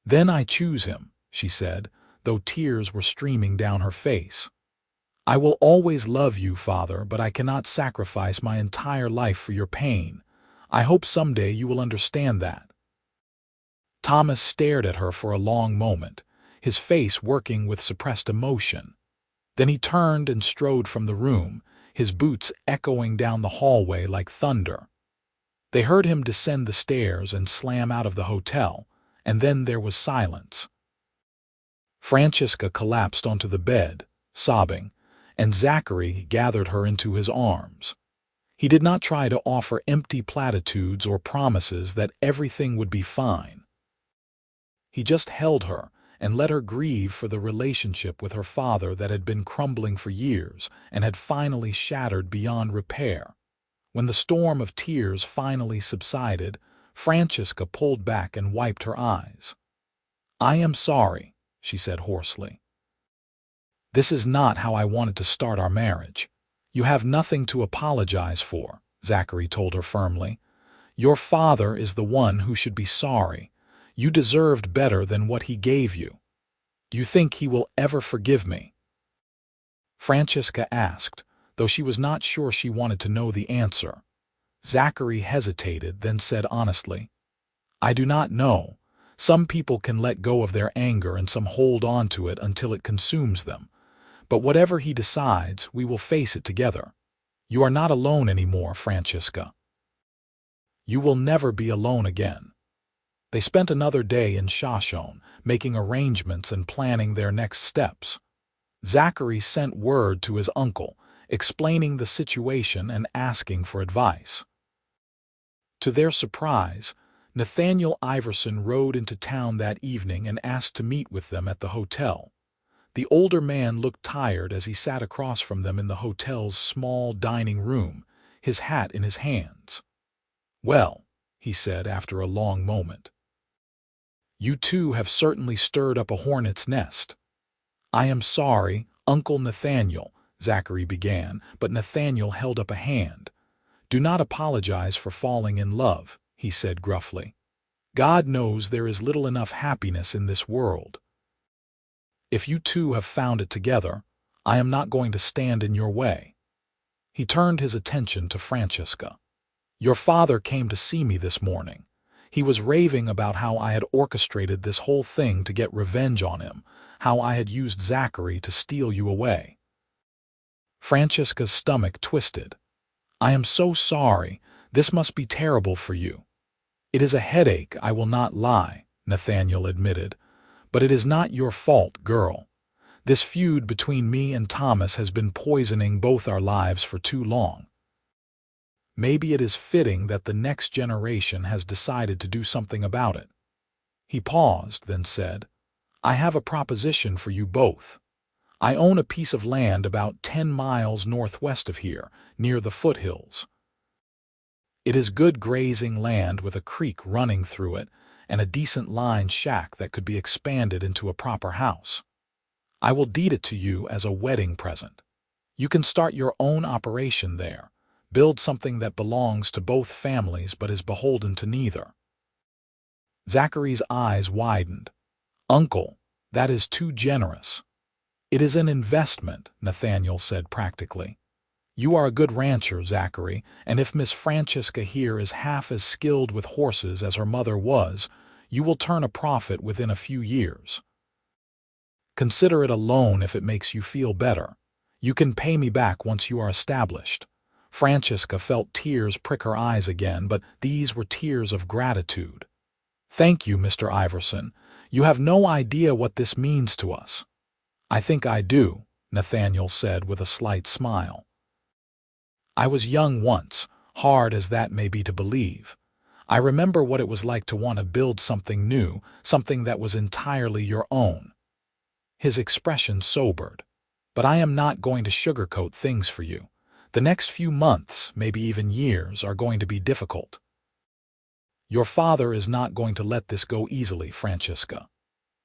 "Then I choose him," she said, though tears were streaming down her face. "I will always love you, Father, but I cannot sacrifice my entire life for your pain. I hope someday you will understand that." Thomas stared at her for a long moment, his face working with suppressed emotion. Then he turned and strode from the room, his boots echoing down the hallway like thunder. They heard him descend the stairs and slam out of the hotel, and then there was silence. Francesca collapsed onto the bed, sobbing, and Zachary gathered her into his arms. He did not try to offer empty platitudes or promises that everything would be fine. He just held her and let her grieve for the relationship with her father that had been crumbling for years and had finally shattered beyond repair. When the storm of tears finally subsided, Francesca pulled back and wiped her eyes. "I am sorry," she said hoarsely. "This is not how I wanted to start our marriage." "You have nothing to apologize for," Zachary told her firmly. "Your father is the one who should be sorry. You deserved better than what he gave you. Do you think he will ever forgive me?" Francesca asked, though she was not sure she wanted to know the answer. Zachary hesitated, then said honestly, "I do not know. Some people can let go of their anger and some hold on to it until it consumes them. But whatever he decides, we will face it together. You are not alone anymore, Francesca. You will never be alone again." They spent another day in Shoshone, making arrangements and planning their next steps. Zachary sent word to his uncle, explaining the situation and asking for advice. To their surprise, Nathaniel Iverson rode into town that evening and asked to meet with them at the hotel. The older man looked tired as he sat across from them in the hotel's small dining room, his hat in his hands. "Well," he said after a long moment, "you two have certainly stirred up a hornet's nest." "I am sorry, Uncle Nathaniel," Zachary began, but Nathaniel held up a hand. "Do not apologize for falling in love," he said gruffly. "God knows there is little enough happiness in this world. If you two have found it together, I am not going to stand in your way." He turned his attention to Francesca. "Your father came to see me this morning. He was raving about how I had orchestrated this whole thing to get revenge on him, how I had used Zachary to steal you away." Francesca's stomach twisted. "I am so sorry. This must be terrible for you." "It is a headache, I will not lie," Nathaniel admitted. "But it is not your fault, girl. This feud between me and Thomas has been poisoning both our lives for too long. Maybe it is fitting that the next generation has decided to do something about it." He paused, then said, "I have a proposition for you both. I own a piece of land about 10 miles northwest of here, near the foothills. It is good grazing land with a creek running through it and a decent line shack that could be expanded into a proper house. I will deed it to you as a wedding present. You can start your own operation there, build something that belongs to both families but is beholden to neither." Zachary's eyes widened. "Uncle, That is too generous. It is an investment, Nathaniel said practically. You are a good rancher, Zachary, and if Miss Francesca here is half as skilled with horses as her mother was, you will turn a profit within a few years. Consider it a loan if it makes you feel better. You can pay me back once you are established. Francesca felt tears prick her eyes again, but these were tears of gratitude. Thank you, Mr. Iverson. You have no idea what this means to us. I think I do, Nathaniel said with a slight smile. I was young once, hard as that may be to believe. I remember what it was like to want to build something new, something that was entirely your own. His expression sobered. But I am not going to sugarcoat things for you. The next few months, maybe even years, are going to be difficult. Your father is not going to let this go easily, Francesca.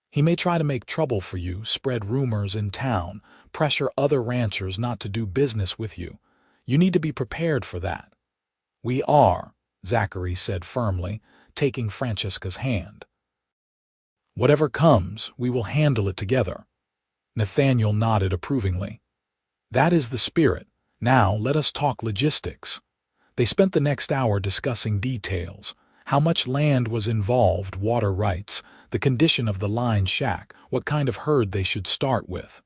He may try to make trouble for you, spread rumors in town, pressure other ranchers not to do business with you. You need to be prepared for that. We are, Zachary said firmly, taking Francesca's hand. Whatever comes, we will handle it together. Nathaniel nodded approvingly. That is the spirit. Now let us talk logistics. They spent the next hour discussing details. How much land was involved, water rights, the condition of the line shack, what kind of herd they should start with.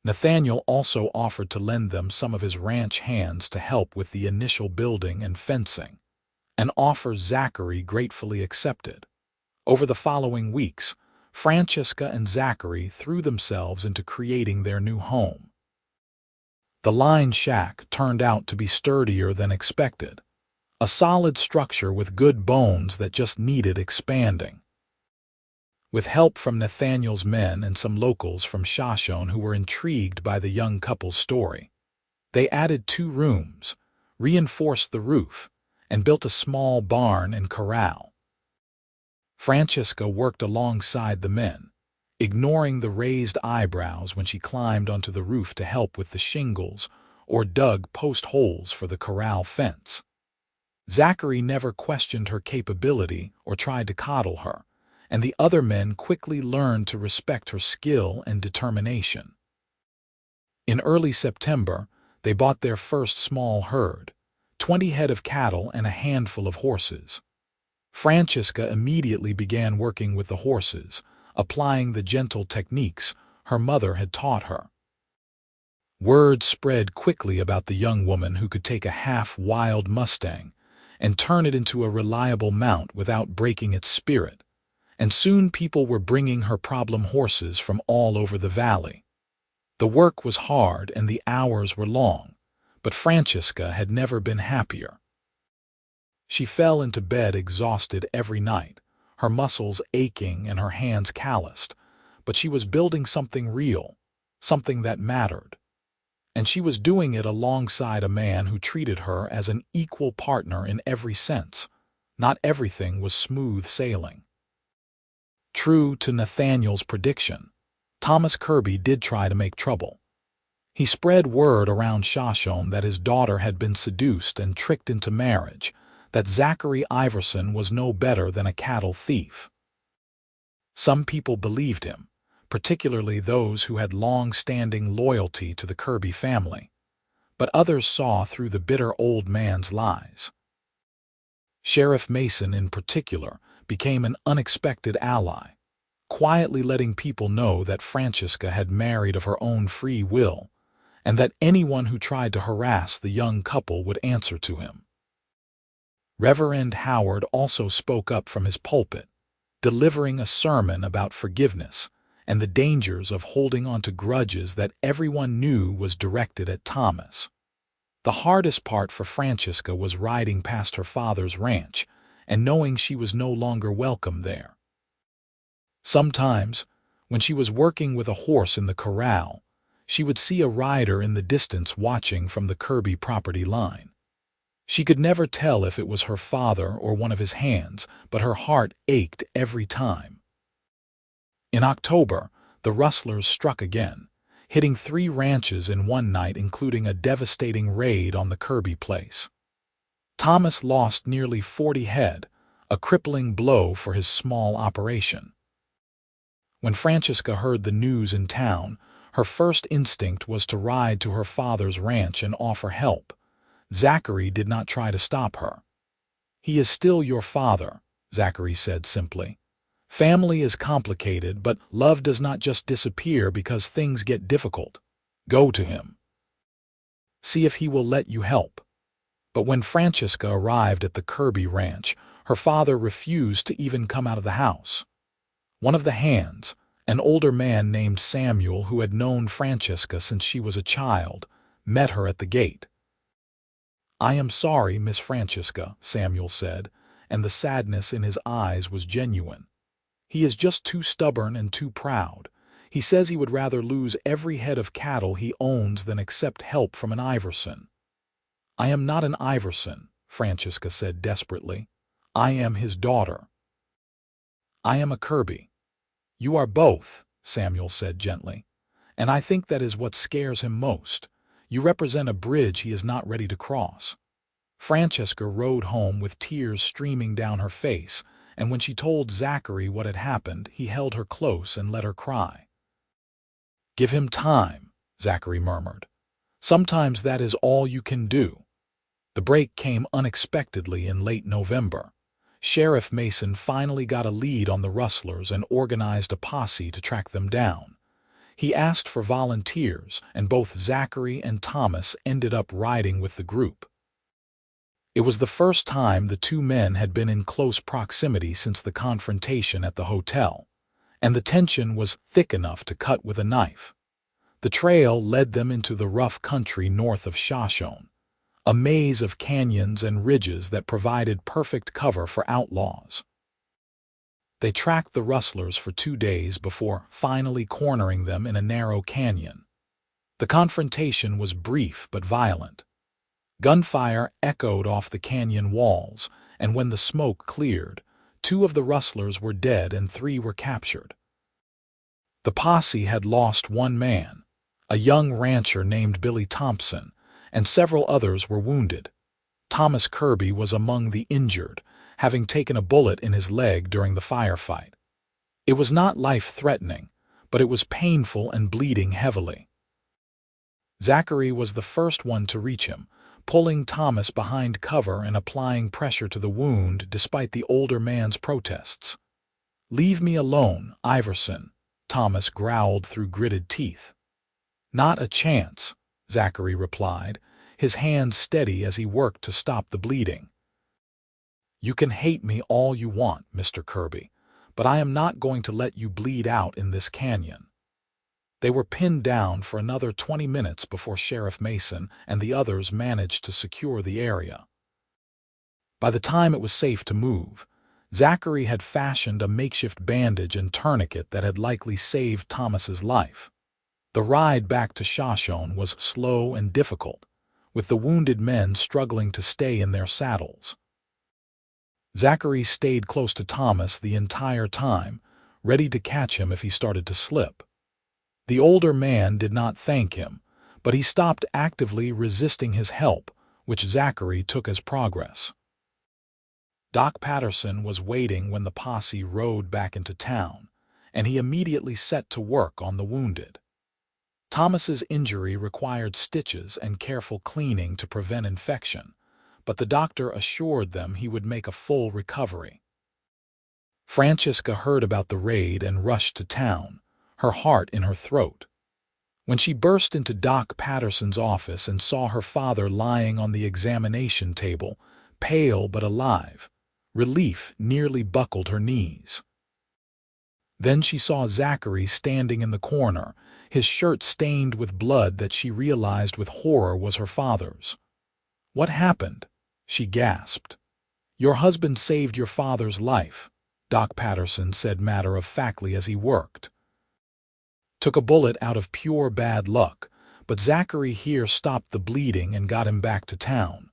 Nathaniel also offered to lend them some of his ranch hands to help with the initial building and fencing, an offer Zachary gratefully accepted. Over the following weeks, Francesca and Zachary threw themselves into creating their new home. The line shack turned out to be sturdier than expected, a solid structure with good bones that just needed expanding. With help from Nathaniel's men and some locals from Shoshone who were intrigued by the young couple's story, they added 2 rooms, reinforced the roof, and built a small barn and corral. Francesca worked alongside the men, ignoring the raised eyebrows when she climbed onto the roof to help with the shingles or dug post holes for the corral fence. Zachary never questioned her capability or tried to coddle her, and the other men quickly learned to respect her skill and determination. In early September, they bought their first small herd, 20 head of cattle and a handful of horses. Francesca immediately began working with the horses, applying the gentle techniques her mother had taught her. Word spread quickly about the young woman who could take a half-wild Mustang and turn it into a reliable mount without breaking its spirit, and soon people were bringing her problem horses from all over the valley. The work was hard and the hours were long, but Francesca had never been happier. She fell into bed exhausted every night, her muscles aching and her hands calloused, but she was building something real, something that mattered. And she was doing it alongside a man who treated her as an equal partner in every sense. Not everything was smooth sailing. True to Nathaniel's prediction, Thomas Kirby did try to make trouble. He spread word around Shoshone that his daughter had been seduced and tricked into marriage, that Zachary Iverson was no better than a cattle thief. Some people believed him, particularly those who had long-standing loyalty to the Kirby family, but others saw through the bitter old man's lies. Sheriff Mason, in particular, became an unexpected ally, quietly letting people know that Francesca had married of her own free will, and that anyone who tried to harass the young couple would answer to him. Reverend Howard also spoke up from his pulpit, delivering a sermon about forgiveness and the dangers of holding on to grudges that everyone knew was directed at Thomas. The hardest part for Francesca was riding past her father's ranch and knowing she was no longer welcome there. Sometimes, when she was working with a horse in the corral, she would see a rider in the distance watching from the Kirby property line. She could never tell if it was her father or one of his hands, but her heart ached every time. In October, the rustlers struck again, hitting 3 ranches in one night, including a devastating raid on the Kirby place. Thomas lost nearly 40 head, a crippling blow for his small operation. When Francesca heard the news in town, her first instinct was to ride to her father's ranch and offer help. Zachary did not try to stop her. "He is still your father," Zachary said simply. "Family is complicated, but love does not just disappear because things get difficult. Go to him. See if he will let you help." But when Francesca arrived at the Kirby ranch, her father refused to even come out of the house. One of the hands, an older man named Samuel who had known Francesca since she was a child, met her at the gate. "I am sorry, Miss Francesca," Samuel said, and the sadness in his eyes was genuine. "He is just too stubborn and too proud. He says he would rather lose every head of cattle he owns than accept help from an Iverson." "I am not an Iverson," Francesca said desperately. "I am his daughter. I am a Kirby." "You are both," Samuel said gently. "And I think that is what scares him most. You represent a bridge he is not ready to cross." Francesca rode home with tears streaming down her face, and when she told Zachary what had happened, he held her close and let her cry. "Give him time," Zachary murmured. "Sometimes that is all you can do." The break came unexpectedly in late November. Sheriff Mason finally got a lead on the rustlers and organized a posse to track them down. He asked for volunteers, and both Zachary and Thomas ended up riding with the group. It was the first time the two men had been in close proximity since the confrontation at the hotel, and the tension was thick enough to cut with a knife. The trail led them into the rough country north of Shoshone, a maze of canyons and ridges that provided perfect cover for outlaws. They tracked the rustlers for 2 days before finally cornering them in a narrow canyon. The confrontation was brief but violent. Gunfire echoed off the canyon walls, and when the smoke cleared, 2 of the rustlers were dead and 3 were captured. The posse had lost 1 man, a young rancher named Billy Thompson, and several others were wounded. Thomas Kirby was among the injured, having taken a bullet in his leg during the firefight. It was not life-threatening, but it was painful and bleeding heavily. Zachary was the first one to reach him, pulling Thomas behind cover and applying pressure to the wound despite the older man's protests. "Leave me alone, Iverson," Thomas growled through gritted teeth. "Not a chance," Zachary replied, his hands steady as he worked to stop the bleeding. "You can hate me all you want, Mr. Kirby, but I am not going to let you bleed out in this canyon." They were pinned down for another 20 minutes before Sheriff Mason and the others managed to secure the area. By the time it was safe to move, Zachary had fashioned a makeshift bandage and tourniquet that had likely saved Thomas's life. The ride back to Shoshone was slow and difficult, with the wounded men struggling to stay in their saddles. Zachary stayed close to Thomas the entire time, ready to catch him if he started to slip. The older man did not thank him, but he stopped actively resisting his help, which Zachary took as progress. Doc Patterson was waiting when the posse rode back into town, and he immediately set to work on the wounded. Thomas's injury required stitches and careful cleaning to prevent infection, but the doctor assured them he would make a full recovery. Francesca heard about the raid and rushed to town, her heart in her throat. When she burst into Doc Patterson's office and saw her father lying on the examination table, pale but alive, relief nearly buckled her knees. Then she saw Zachary standing in the corner, his shirt stained with blood that she realized with horror was her father's. "What happened?" she gasped. "Your husband saved your father's life," Doc Patterson said matter-of-factly as he worked. "Took a bullet out of pure bad luck, but Zachary here stopped the bleeding and got him back to town.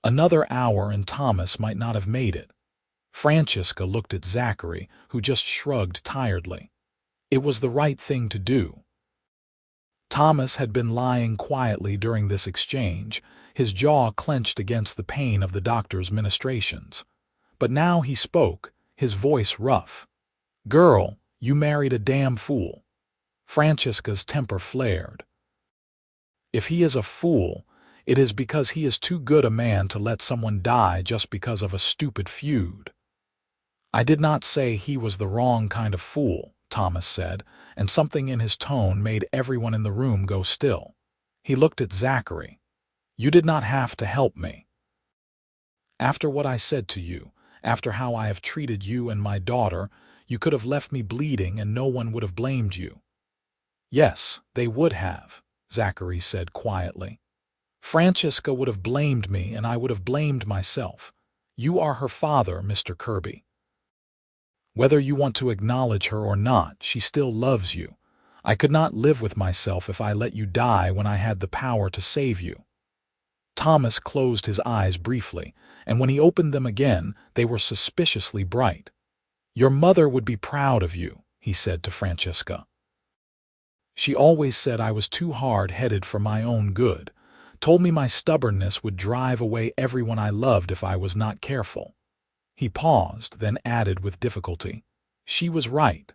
Another hour and Thomas might not have made it." Francesca looked at Zachary, who just shrugged tiredly. It was the right thing to do. Thomas had been lying quietly during this exchange, his jaw clenched against the pain of the doctor's ministrations. But now he spoke, his voice rough. "Girl, You married a damn fool." Francesca's temper flared. "If he is a fool, it is because he is too good a man to let someone die just because of a stupid feud." "I did not say he was the wrong kind of fool," Thomas said, and something in his tone made everyone in the room go still. He looked at Zachary. "You did not have to help me. After what I said to you, after how I have treated you and my daughter, you could have left me bleeding and no one would have blamed you." "Yes, they would have," Zachary said quietly. "Francesca would have blamed me and I would have blamed myself. You are her father, Mr. Kirby. Whether you want to acknowledge her or not, she still loves you. I could not live with myself if I let you die when I had the power to save you." Thomas closed his eyes briefly, and when he opened them again, they were suspiciously bright. "Your mother would be proud of you," he said to Francesca. "She always said I was too hard-headed for my own good, told me my stubbornness would drive away everyone I loved if I was not careful." He paused, then added with difficulty, "She was right."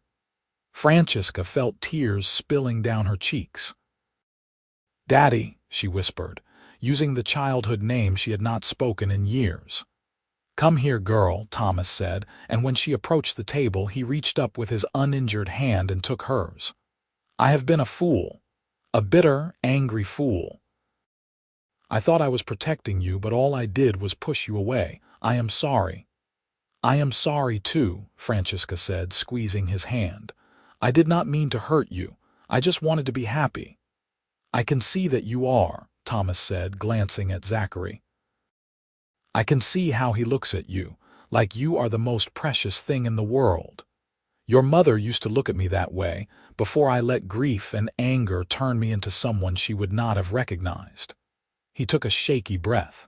Francesca felt tears spilling down her cheeks. "Daddy," she whispered, using the childhood name she had not spoken in years. "Come here, girl," Thomas said, and when she approached the table, he reached up with his uninjured hand and took hers. "I have been a fool, a bitter, angry fool. I thought I was protecting you, but all I did was push you away. I am sorry." "I am sorry too," Francesca said, squeezing his hand. "I did not mean to hurt you. I just wanted to be happy." "I can see that you are," Thomas said, glancing at Zachary. "I can see how he looks at you, like you are the most precious thing in the world. Your mother used to look at me that way, before I let grief and anger turn me into someone she would not have recognized." He took a shaky breath.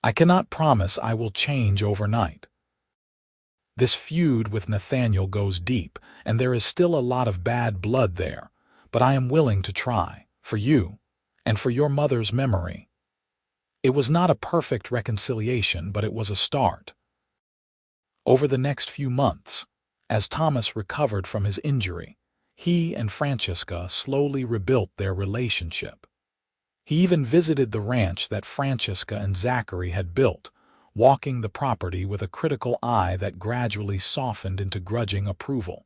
"I cannot promise I will change overnight. This feud with Nathaniel goes deep, and there is still a lot of bad blood there, but I am willing to try, for you, and for your mother's memory." It was not a perfect reconciliation, but it was a start. Over the next few months, as Thomas recovered from his injury, he and Francesca slowly rebuilt their relationship. He even visited the ranch that Francesca and Zachary had built, walking the property with a critical eye that gradually softened into grudging approval.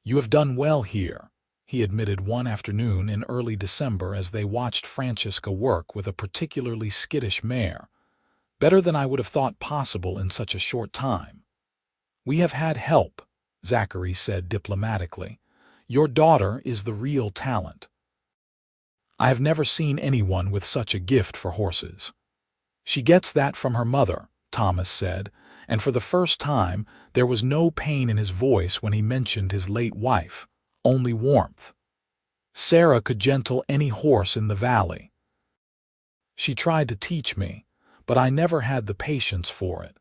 "You have done well here," he admitted one afternoon in early December as they watched Francesca work with a particularly skittish mare. "Better than I would have thought possible in such a short time." "We have had help," Zachary said diplomatically. "Your daughter is the real talent. I have never seen anyone with such a gift for horses." "She gets that from her mother," Thomas said, and for the first time there was no pain in his voice when he mentioned his late wife, only warmth. "Sarah could gentle any horse in the valley. She tried to teach me, but I never had the patience for it."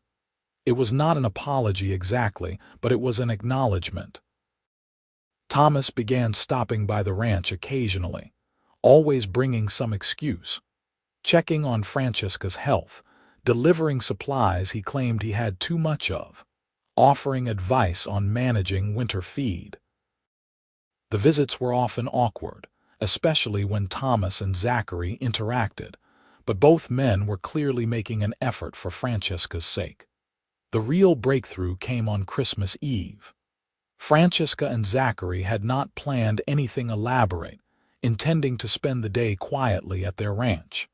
It was not an apology exactly, but it was an acknowledgement. Thomas began stopping by the ranch occasionally, always bringing some excuse. Checking on Francesca's health, delivering supplies he claimed he had too much of, offering advice on managing winter feed. The visits were often awkward, especially when Thomas and Zachary interacted, but both men were clearly making an effort for Francesca's sake. The real breakthrough came on Christmas Eve. Francesca and Zachary had not planned anything elaborate, intending to spend the day quietly at their ranch.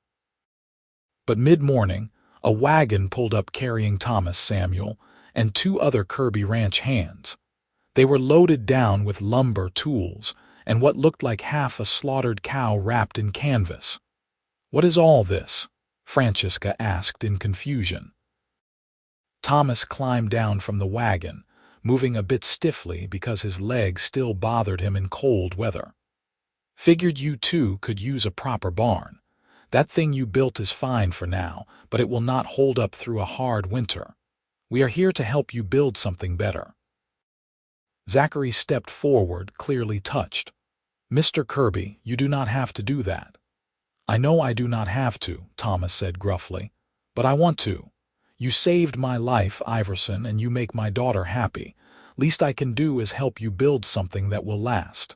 But mid-morning, a wagon pulled up carrying Thomas, Samuel, and two other Kirby Ranch hands. They were loaded down with lumber, tools, and what looked like half a slaughtered cow wrapped in canvas. "What is all this?" Francesca asked in confusion. Thomas climbed down from the wagon, moving a bit stiffly because his legs still bothered him in cold weather. "Figured you two could use a proper barn. That thing you built is fine for now, but it will not hold up through a hard winter. We are here to help you build something better." Zachary stepped forward, clearly touched. "Mr. Kirby, you do not have to do that." "I know I do not have to," Thomas said gruffly, "but I want to. You saved my life, Iverson, and you make my daughter happy. Least I can do is help you build something that will last."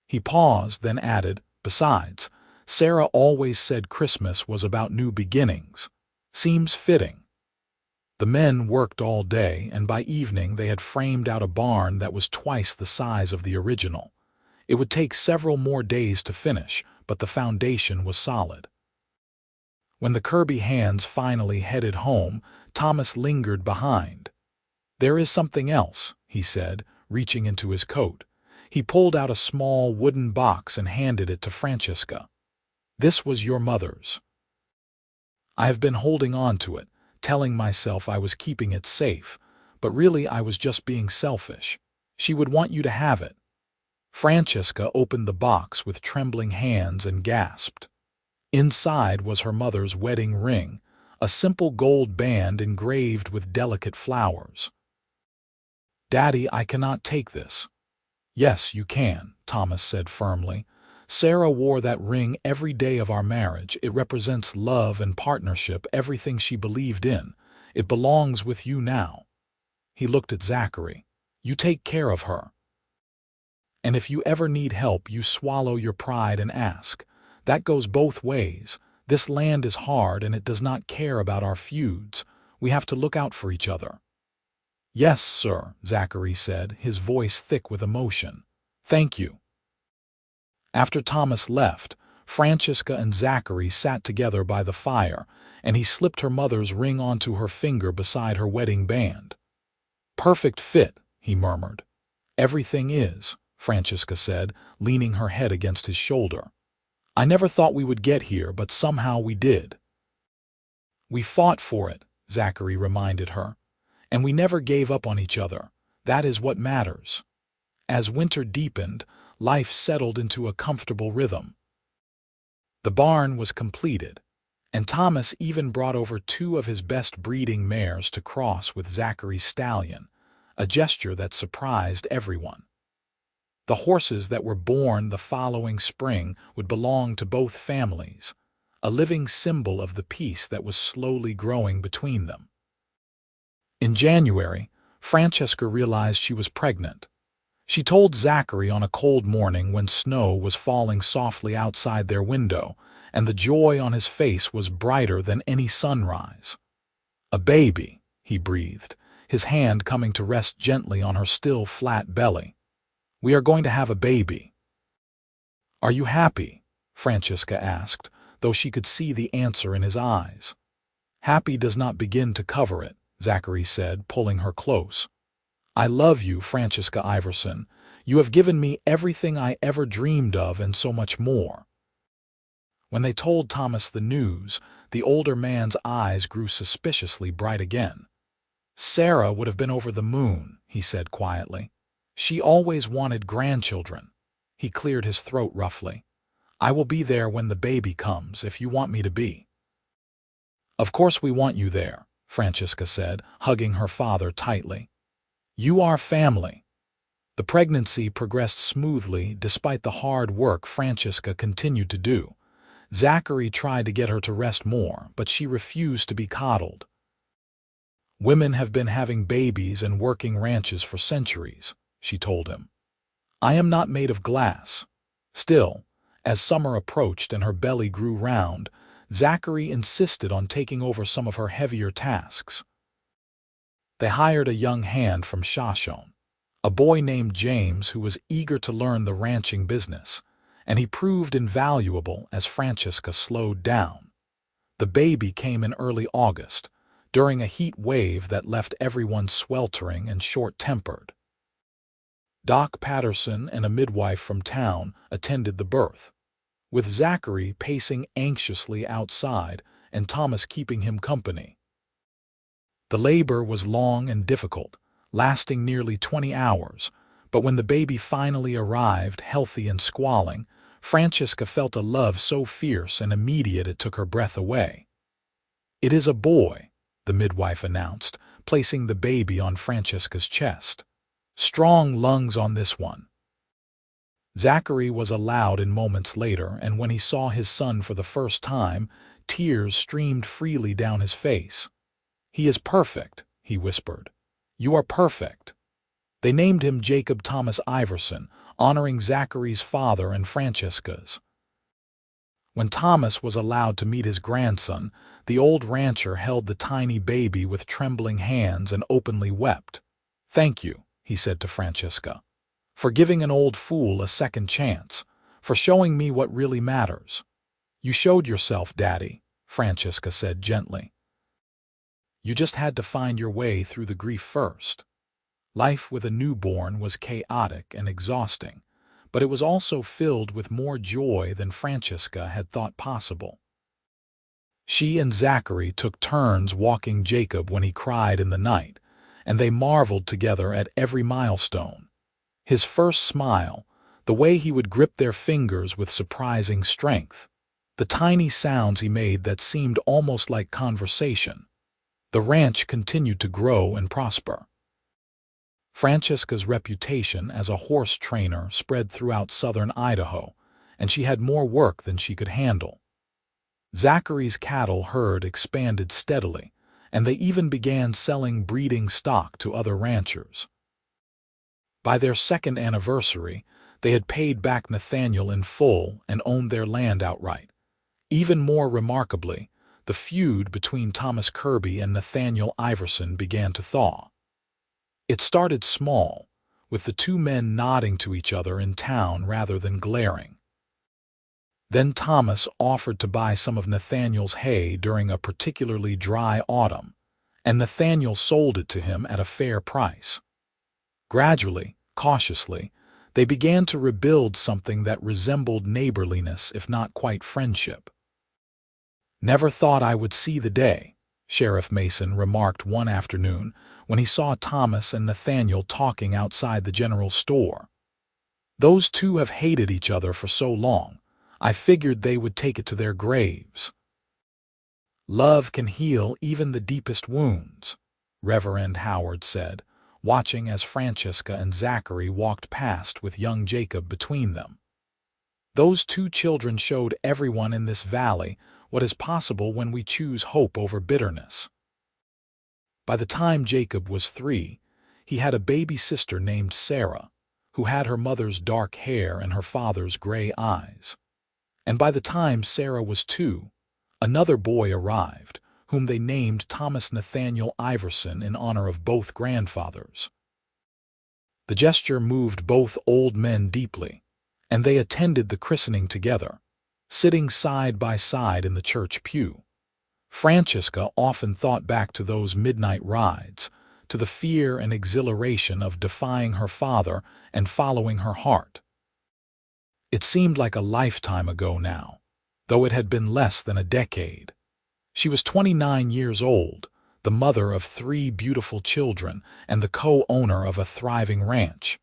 He paused, then added, "Besides, Sarah always said Christmas was about new beginnings. Seems fitting." The men worked all day, and by evening they had framed out a barn that was twice the size of the original. It would take several more days to finish, but the foundation was solid. When the Kirby hands finally headed home, Thomas lingered behind. "There is something else," he said, reaching into his coat. He pulled out a small wooden box and handed it to Francesca. "This was your mother's. I have been holding on to it, telling myself I was keeping it safe, but really I was just being selfish. She would want you to have it." Francesca opened the box with trembling hands and gasped. Inside was her mother's wedding ring, a simple gold band engraved with delicate flowers. "Daddy, I cannot take this." "Yes, you can," Thomas said firmly. "Sarah wore that ring every day of our marriage. It represents love and partnership, everything she believed in. It belongs with you now." He looked at Zachary. "You take care of her. And if you ever need help, you swallow your pride and ask. That goes both ways. This land is hard and it does not care about our feuds. We have to look out for each other." "Yes, sir," Zachary said, his voice thick with emotion. "Thank you." After Thomas left, Francesca and Zachary sat together by the fire, and he slipped her mother's ring onto her finger beside her wedding band. "Perfect fit," he murmured. "Everything is," Francesca said, leaning her head against his shoulder. "I never thought we would get here, but somehow we did." "We fought for it," Zachary reminded her. "And we never gave up on each other. That is what matters." As winter deepened, life settled into a comfortable rhythm. The barn was completed, and Thomas even brought over 2 of his best breeding mares to cross with Zachary's stallion, a gesture that surprised everyone. The horses that were born the following spring would belong to both families, a living symbol of the peace that was slowly growing between them. In January, Francesca realized she was pregnant. She told Zachary on a cold morning when snow was falling softly outside their window, and the joy on his face was brighter than any sunrise. "A baby," he breathed, his hand coming to rest gently on her still flat belly. "We are going to have a baby." "Are you happy?" Francesca asked, though she could see the answer in his eyes. "Happy does not begin to cover it," Zachary said, pulling her close. "I love you, Francesca Iverson. You have given me everything I ever dreamed of and so much more." When they told Thomas the news, the older man's eyes grew suspiciously bright again. "Sarah would have been over the moon," he said quietly. "She always wanted grandchildren." He cleared his throat roughly. "I will be there when the baby comes, if you want me to be." "Of course we want you there," Francesca said, hugging her father tightly. "You are family." The pregnancy progressed smoothly despite the hard work Francesca continued to do. Zachary tried to get her to rest more, but she refused to be coddled. "Women have been having babies and working ranches for centuries," she told him. "I am not made of glass." Still, as summer approached and her belly grew round, Zachary insisted on taking over some of her heavier tasks. They hired a young hand from Shoshone, a boy named James who was eager to learn the ranching business, and he proved invaluable as Francesca slowed down. The baby came in early August, during a heat wave that left everyone sweltering and short-tempered. Doc Patterson and a midwife from town attended the birth, with Zachary pacing anxiously outside and Thomas keeping him company. The labor was long and difficult, lasting nearly 20 hours, but when the baby finally arrived, healthy and squalling, Francesca felt a love so fierce and immediate it took her breath away. "It is a boy," the midwife announced, placing the baby on Francesca's chest. "Strong lungs on this one." Zachary was allowed in moments later, and when he saw his son for the first time, tears streamed freely down his face. "He is perfect," he whispered. "You are perfect." They named him Jacob Thomas Iverson, honoring Zachary's father and Francesca's. When Thomas was allowed to meet his grandson, the old rancher held the tiny baby with trembling hands and openly wept. "Thank you," he said to Francesca, "for giving an old fool a second chance, for showing me what really matters." "You showed yourself, Daddy," Francesca said gently. "You just had to find your way through the grief first." Life with a newborn was chaotic and exhausting, but it was also filled with more joy than Francesca had thought possible. She and Zachary took turns walking Jacob when he cried in the night, and they marveled together at every milestone. His first smile, the way he would grip their fingers with surprising strength, the tiny sounds he made that seemed almost like conversation. The ranch continued to grow and prosper. Francesca's reputation as a horse trainer spread throughout southern Idaho, and she had more work than she could handle. Zachary's cattle herd expanded steadily, and they even began selling breeding stock to other ranchers. By their second anniversary, they had paid back Nathaniel in full and owned their land outright. Even more remarkably, the feud between Thomas Kirby and Nathaniel Iverson began to thaw. It started small, with the two men nodding to each other in town rather than glaring. Then Thomas offered to buy some of Nathaniel's hay during a particularly dry autumn, and Nathaniel sold it to him at a fair price. Gradually, cautiously, they began to rebuild something that resembled neighborliness, if not quite friendship. "Never thought I would see the day," Sheriff Mason remarked one afternoon when he saw Thomas and Nathaniel talking outside the general store. "Those two have hated each other for so long, I figured they would take it to their graves." "Love can heal even the deepest wounds," Reverend Howard said, watching as Francesca and Zachary walked past with young Jacob between them. "Those two children showed everyone in this valley what is possible when we choose hope over bitterness." By the time Jacob was 3, he had a baby sister named Sarah, who had her mother's dark hair and her father's gray eyes. And by the time Sarah was 2, another boy arrived, whom they named Thomas Nathaniel Iverson in honor of both grandfathers. The gesture moved both old men deeply, and they attended the christening together, sitting side by side in the church pew. Francesca often thought back to those midnight rides, to the fear and exhilaration of defying her father and following her heart. It seemed like a lifetime ago now, though it had been less than a decade. She was 29 years old, the mother of 3 beautiful children and the co-owner of a thriving ranch.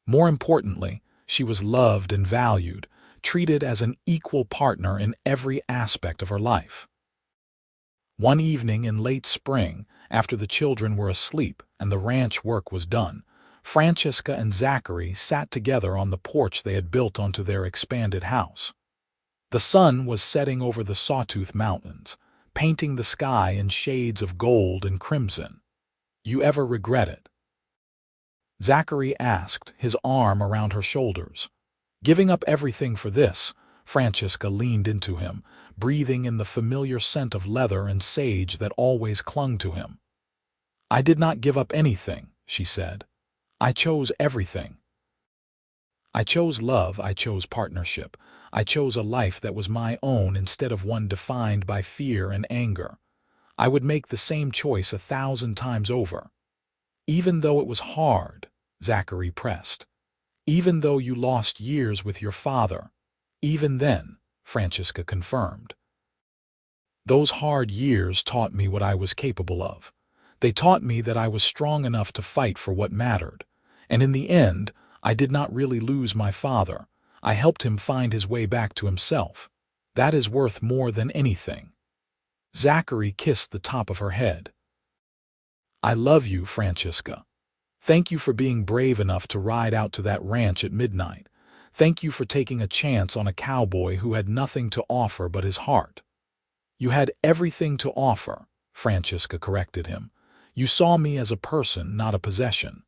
More importantly, she was loved and valued, treated as an equal partner in every aspect of her life. One evening in late spring, after the children were asleep and the ranch work was done, Francesca and Zachary sat together on the porch they had built onto their expanded house. The sun was setting over the Sawtooth Mountains, painting the sky in shades of gold and crimson. "You ever regret it?" Zachary asked, his arm around her shoulders. "Giving up everything for this," Francesca leaned into him, breathing in the familiar scent of leather and sage that always clung to him. "I did not give up anything," she said. "I chose everything. I chose love, I chose partnership, I chose a life that was my own instead of one defined by fear and anger. I would make the same choice 1,000 times over." "Even though it was hard," Zachary pressed. "Even though you lost years with your father." "Even then," Francesca confirmed. "Those hard years taught me what I was capable of. They taught me that I was strong enough to fight for what mattered. And in the end, I did not really lose my father. I helped him find his way back to himself. That is worth more than anything." Zachary kissed the top of her head. "I love you, Francesca. Thank you for being brave enough to ride out to that ranch at midnight. Thank you for taking a chance on a cowboy who had nothing to offer but his heart." "You had everything to offer," Francesca corrected him. "You saw me as a person, not a possession."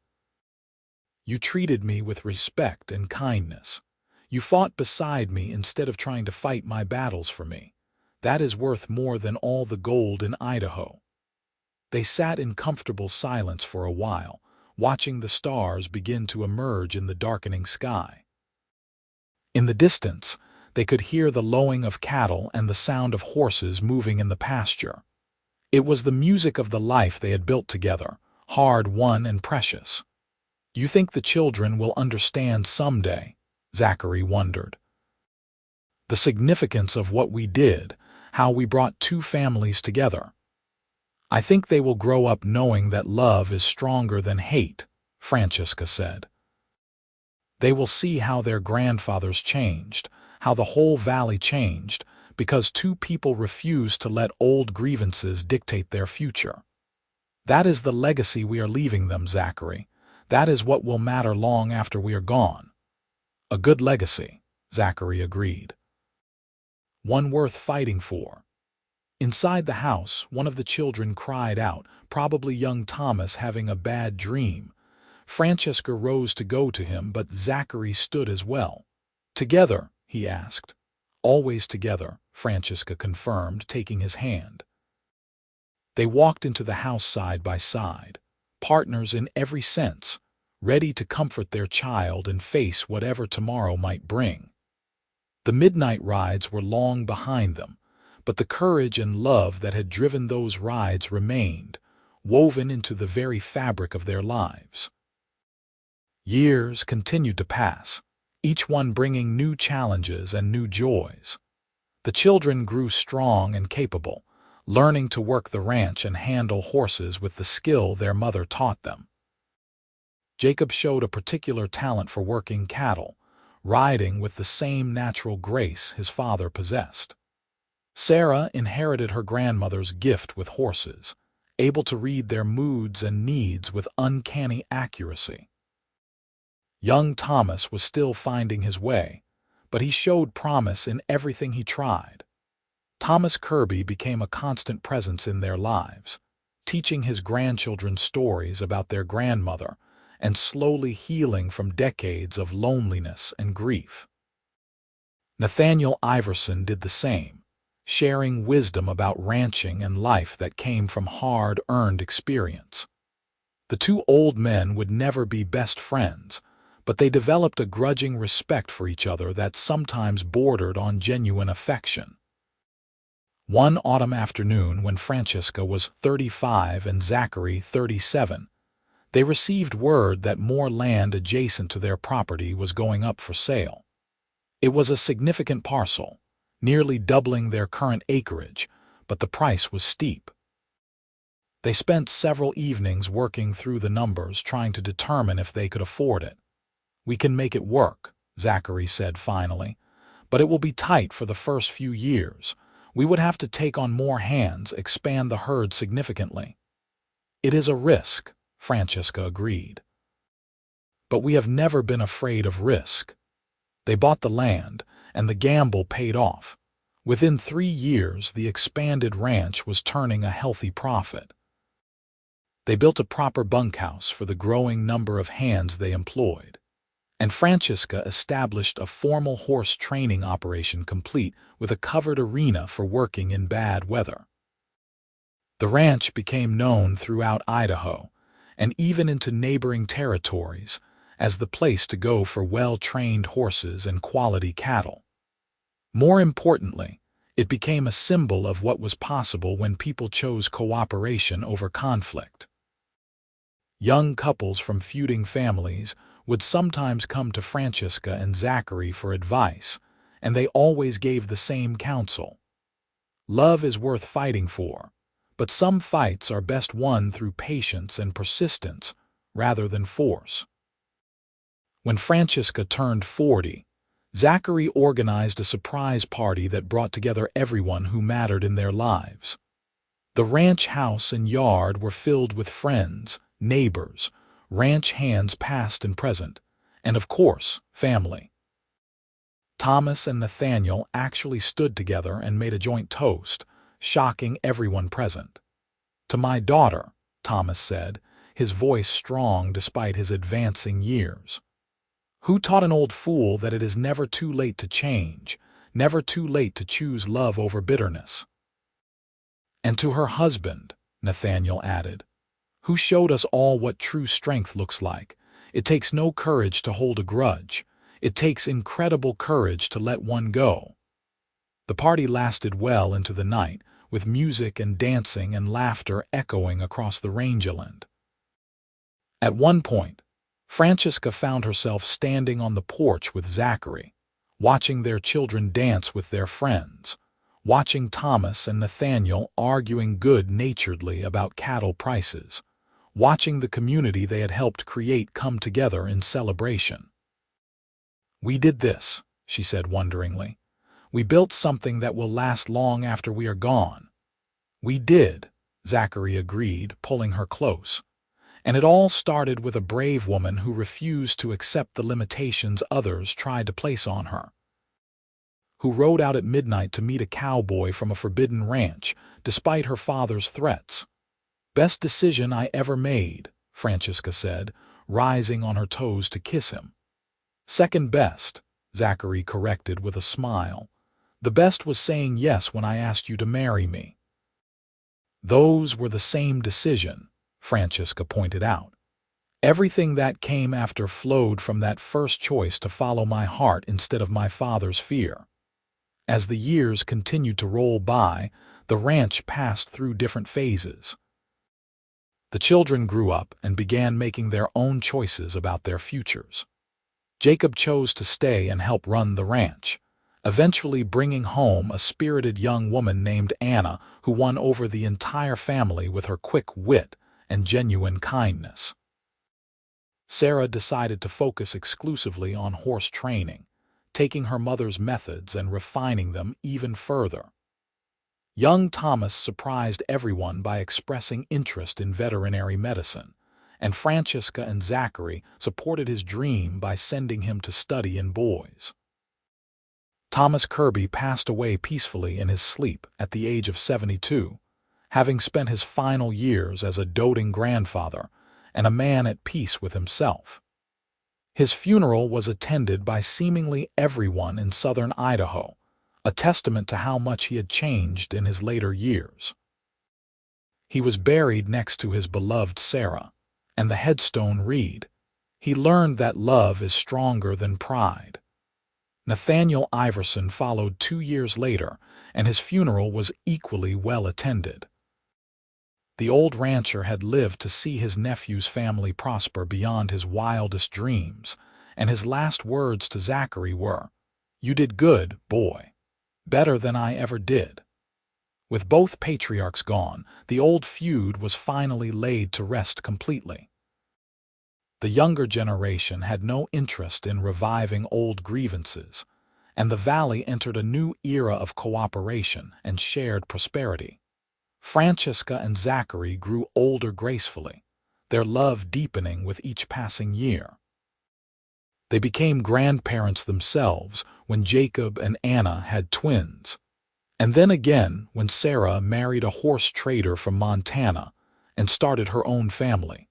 You treated me with respect and kindness. You fought beside me instead of trying to fight my battles for me. That is worth more than all the gold in Idaho." They sat in comfortable silence for a while, watching the stars begin to emerge in the darkening sky. In the distance, they could hear the lowing of cattle and the sound of horses moving in the pasture. It was the music of the life they had built together, hard-won and precious. "You think the children will understand someday?" Zachary wondered. "The significance of what we did, how we brought two families together. I think they will grow up knowing that love is stronger than hate," Francesca said. "They will see how their grandfathers changed, how the whole valley changed, because two people refused to let old grievances dictate their future. That is the legacy we are leaving them, Zachary. That is what will matter long after we are gone." "A good legacy," Zachary agreed. "One worth fighting for." Inside the house, one of the children cried out, probably young Thomas having a bad dream. Francesca rose to go to him, but Zachary stood as well. "Together?" he asked. "Always together," Francesca confirmed, taking his hand. They walked into the house side by side, partners in every sense, ready to comfort their child and face whatever tomorrow might bring. The midnight rides were long behind them, but the courage and love that had driven those rides remained, woven into the very fabric of their lives. Years continued to pass, each one bringing new challenges and new joys. The children grew strong and capable, learning to work the ranch and handle horses with the skill their mother taught them. Jacob showed a particular talent for working cattle, riding with the same natural grace his father possessed. Sarah inherited her grandmother's gift with horses, able to read their moods and needs with uncanny accuracy. Young Thomas was still finding his way, but he showed promise in everything he tried. Thomas Kirby became a constant presence in their lives, teaching his grandchildren stories about their grandmother and slowly healing from decades of loneliness and grief. Nathaniel Iverson did the same, sharing wisdom about ranching and life that came from hard-earned experience. The two old men would never be best friends, but they developed a grudging respect for each other that sometimes bordered on genuine affection. One autumn afternoon, when Francesca was 35 and Zachary 37, they received word that more land adjacent to their property was going up for sale. It was a significant parcel, nearly doubling their current acreage, but the price was steep. They spent several evenings working through the numbers, trying to determine if they could afford it. "We can make it work," Zachary said finally, "but it will be tight for the first few years. We would have to take on more hands, expand the herd significantly." "It is a risk," Francesca agreed. "But we have never been afraid of risk." They bought the land, and the gamble paid off. Within 3 years, the expanded ranch was turning a healthy profit. They built a proper bunkhouse for the growing number of hands they employed, and Francesca established a formal horse training operation complete with a covered arena for working in bad weather. The ranch became known throughout Idaho, and even into neighboring territories, as the place to go for well-trained horses and quality cattle. More importantly, it became a symbol of what was possible when people chose cooperation over conflict. Young couples from feuding families would sometimes come to Francesca and Zachary for advice, and they always gave the same counsel. Love is worth fighting for, but some fights are best won through patience and persistence rather than force. When Francesca turned 40, Zachary organized a surprise party that brought together everyone who mattered in their lives. The ranch house and yard were filled with friends, neighbors, ranch hands past and present, and of course, family. Thomas and Nathaniel actually stood together and made a joint toast, shocking everyone present. "To my daughter," Thomas said, his voice strong despite his advancing years. "Who taught an old fool that it is never too late to change, never too late to choose love over bitterness?" "And to her husband," Nathaniel added, "who showed us all what true strength looks like. It takes no courage to hold a grudge. It takes incredible courage to let one go." The party lasted well into the night, with music and dancing and laughter echoing across the rangeland. At one point, Francesca found herself standing on the porch with Zachary, watching their children dance with their friends, watching Thomas and Nathaniel arguing good-naturedly about cattle prices, watching the community they had helped create come together in celebration. "We did this," she said wonderingly. "We built something that will last long after we are gone." "We did," Zachary agreed, pulling her close. "And it all started with a brave woman who refused to accept the limitations others tried to place on her, who rode out at midnight to meet a cowboy from a forbidden ranch, despite her father's threats." "Best decision I ever made," Francesca said, rising on her toes to kiss him. "Second best," Zachary corrected with a smile. "The best was saying yes when I asked you to marry me." "Those were the same decision," Francesca pointed out. "Everything that came after flowed from that first choice to follow my heart instead of my father's fear." As the years continued to roll by, the ranch passed through different phases. The children grew up and began making their own choices about their futures. Jacob chose to stay and help run the ranch, eventually bringing home a spirited young woman named Anna who won over the entire family with her quick wit and genuine kindness. Sarah decided to focus exclusively on horse training, taking her mother's methods and refining them even further. Young Thomas surprised everyone by expressing interest in veterinary medicine, and Francesca and Zachary supported his dream by sending him to study in boys. Thomas Kirby passed away peacefully in his sleep at the age of 72, having spent his final years as a doting grandfather and a man at peace with himself. His funeral was attended by seemingly everyone in southern Idaho, a testament to how much he had changed in his later years. He was buried next to his beloved Sarah, and the headstone read, "He learned that love is stronger than pride." Nathaniel Iverson followed 2 years later, and his funeral was equally well attended. The old rancher had lived to see his nephew's family prosper beyond his wildest dreams, and his last words to Zachary were, "You did good, boy. Better than I ever did." With both patriarchs gone, the old feud was finally laid to rest completely. The younger generation had no interest in reviving old grievances, and the valley entered a new era of cooperation and shared prosperity. Francesca and Zachary grew older gracefully, their love deepening with each passing year. They became grandparents themselves when Jacob and Anna had twins, and then again when Sarah married a horse trader from Montana and started her own family.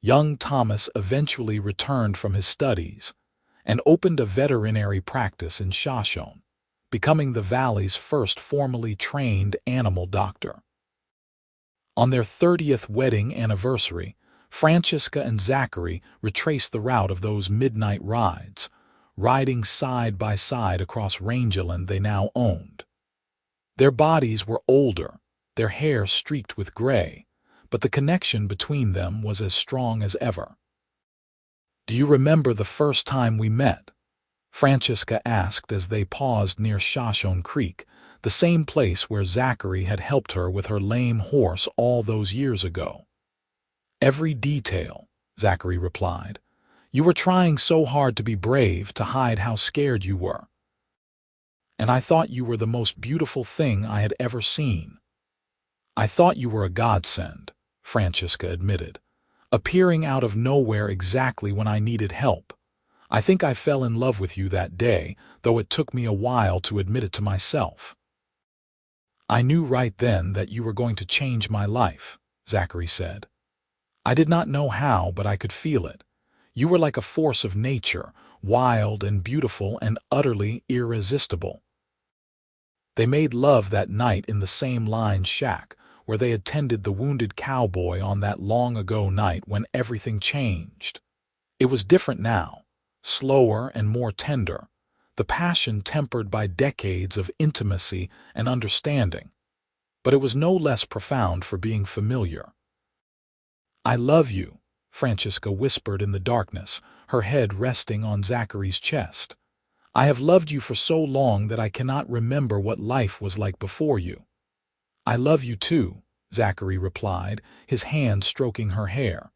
Young Thomas eventually returned from his studies and opened a veterinary practice in Shoshone, becoming the valley's first formally trained animal doctor. On their 30th wedding anniversary, Francesca and Zachary retraced the route of those midnight rides, riding side by side across rangeland they now owned. Their bodies were older, their hair streaked with gray, but the connection between them was as strong as ever. "Do you remember the first time we met?" Francesca asked as they paused near Shoshone Creek, the same place where Zachary had helped her with her lame horse all those years ago. "Every detail," Zachary replied. "You were trying so hard to be brave, to hide how scared you were. And I thought you were the most beautiful thing I had ever seen." "I thought you were a godsend," Francesca admitted, "appearing out of nowhere exactly when I needed help. I think I fell in love with you that day, though it took me a while to admit it to myself." "I knew right then that you were going to change my life," Zachary said. I did not know how, but I could feel it. You were like a force of nature, wild and beautiful and utterly irresistible. They made love that night in the same lined shack where they had tended the wounded cowboy on that long-ago night when everything changed. It was different now, slower and more tender, the passion tempered by decades of intimacy and understanding. But it was no less profound for being familiar. "I love you," Francesca whispered in the darkness, her head resting on Zachary's chest. "I have loved you for so long that I cannot remember what life was like before you." "I love you too," Zachary replied, his hand stroking her hair.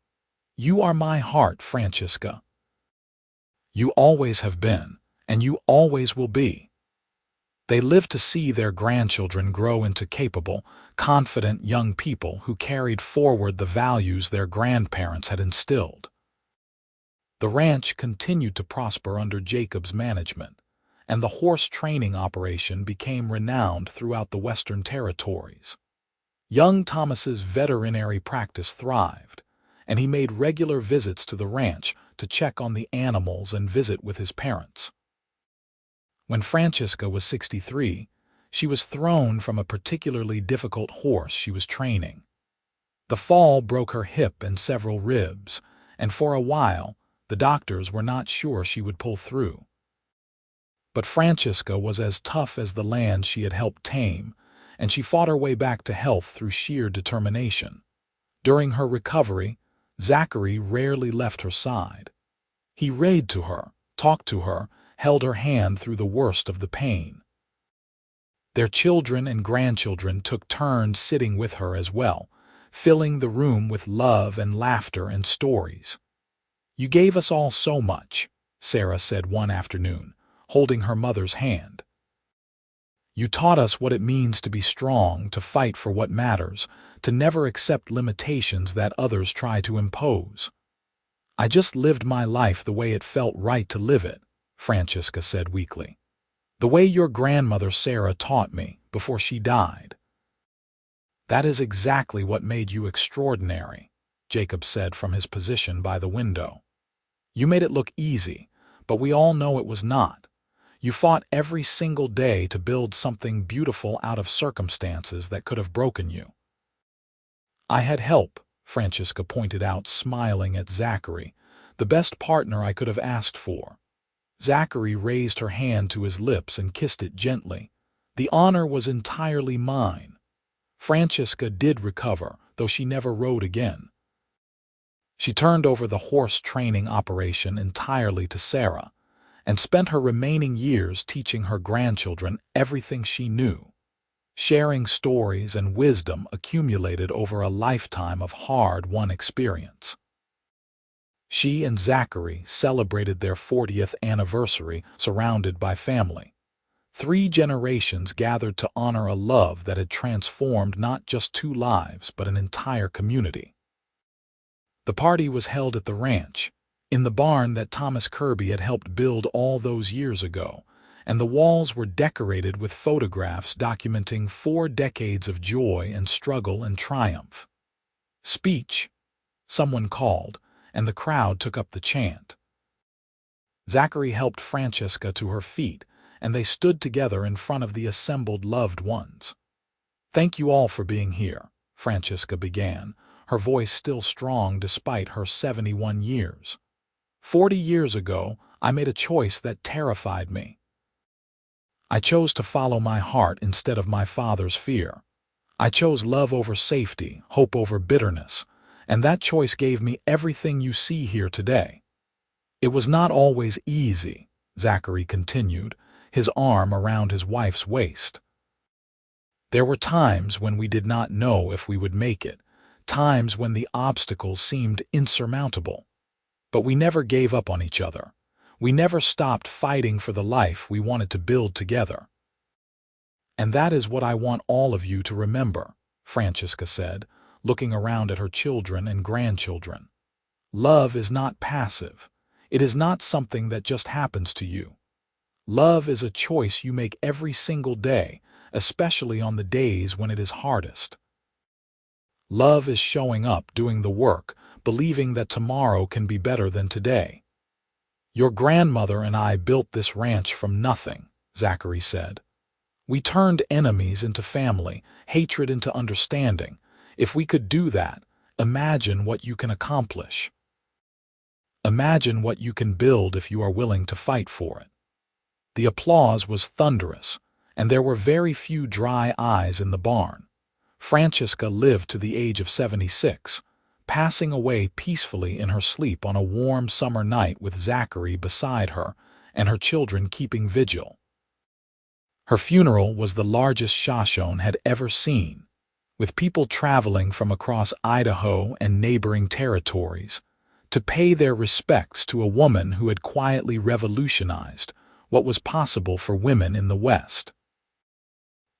"You are my heart, Francesca. You always have been, and you always will be." They lived to see their grandchildren grow into capable, confident young people who carried forward the values their grandparents had instilled. The ranch continued to prosper under Jacob's management, and the horse training operation became renowned throughout the Western Territories. Young Thomas's veterinary practice thrived, and he made regular visits to the ranch to check on the animals and visit with his parents. When Francesca was 63, she was thrown from a particularly difficult horse she was training. The fall broke her hip and several ribs, and for a while, the doctors were not sure she would pull through. But Francesca was as tough as the land she had helped tame, and she fought her way back to health through sheer determination. During her recovery, Zachary rarely left her side. He rade to her, talked to her, held her hand through the worst of the pain. Their children and grandchildren took turns sitting with her as well, filling the room with love and laughter and stories. "You gave us all so much," Sarah said one afternoon, holding her mother's hand. "You taught us what it means to be strong, to fight for what matters, to never accept limitations that others try to impose." "I just lived my life the way it felt right to live it," Francesca said weakly. "The way your grandmother Sarah taught me before she died." "That is exactly what made you extraordinary," Jacob said from his position by the window. "You made it look easy, but we all know it was not. You fought every single day to build something beautiful out of circumstances that could have broken you." "I had help," Francesca pointed out, smiling at Zachary, "the best partner I could have asked for." Zachary raised her hand to his lips and kissed it gently. "The honor was entirely mine." Francesca did recover, though she never rode again. She turned over the horse training operation entirely to Sarah, and spent her remaining years teaching her grandchildren everything she knew, sharing stories and wisdom accumulated over a lifetime of hard-won experience. She and Zachary celebrated their 40th anniversary surrounded by family. 3 generations gathered to honor a love that had transformed not just 2 lives but an entire community. The party was held at the ranch, in the barn that Thomas Kirby had helped build all those years ago, and the walls were decorated with photographs documenting 4 decades of joy and struggle and triumph. "Speech," someone called, and the crowd took up the chant. Zachary helped Francesca to her feet, and they stood together in front of the assembled loved ones. "Thank you all for being here," Francesca began, her voice still strong despite her 71 years. 40 years ago, I made a choice that terrified me. I chose to follow my heart instead of my father's fear. I chose love over safety, hope over bitterness, and that choice gave me everything you see here today." "It was not always easy," Zachary continued, his arm around his wife's waist. "There were times when we did not know if we would make it, times when the obstacles seemed insurmountable. But we never gave up on each other. We never stopped fighting for the life we wanted to build together." "And that is what I want all of you to remember," Francesca said, looking around at her children and grandchildren. "Love is not passive. It is not something that just happens to you. Love is a choice you make every single day, especially on the days when it is hardest. Love is showing up, doing the work, believing that tomorrow can be better than today. "Your grandmother and I built this ranch from nothing," Zachary said. "We turned enemies into family, hatred into understanding. If we could do that, imagine what you can accomplish. Imagine what you can build if you are willing to fight for it." The applause was thunderous, and there were very few dry eyes in the barn. Francesca lived to the age of 76, passing away peacefully in her sleep on a warm summer night with Zachary beside her and her children keeping vigil. Her funeral was the largest Shoshone had ever seen, with people traveling from across Idaho and neighboring territories to pay their respects to a woman who had quietly revolutionized what was possible for women in the West.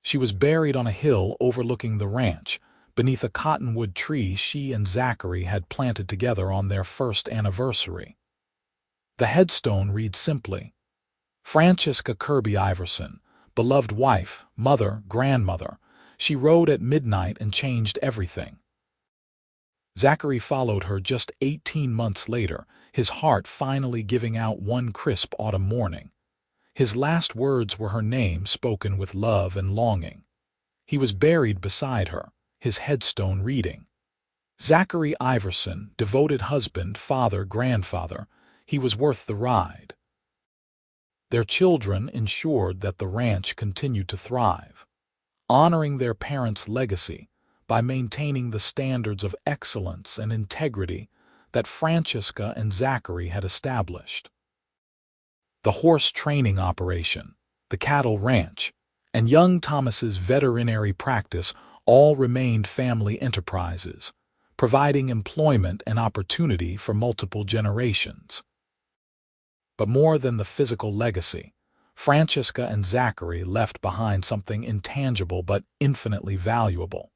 She was buried on a hill overlooking the ranch, beneath a cottonwood tree she and Zachary had planted together on their first anniversary. The headstone reads simply, "Francesca Kirby Iverson, beloved wife, mother, grandmother. She rode at midnight and changed everything." Zachary followed her just 18 months later, his heart finally giving out one crisp autumn morning. His last words were her name spoken with love and longing. He was buried beside her, his headstone reading, "Zachary Iverson, devoted husband, father, grandfather. He was worth the ride." Their children ensured that the ranch continued to thrive, honoring their parents' legacy by maintaining the standards of excellence and integrity that Francesca and Zachary had established. The horse training operation, the cattle ranch, and young Thomas's veterinary practice all remained family enterprises, providing employment and opportunity for multiple generations. But more than the physical legacy, Francesca and Zachary left behind something intangible but infinitely valuable.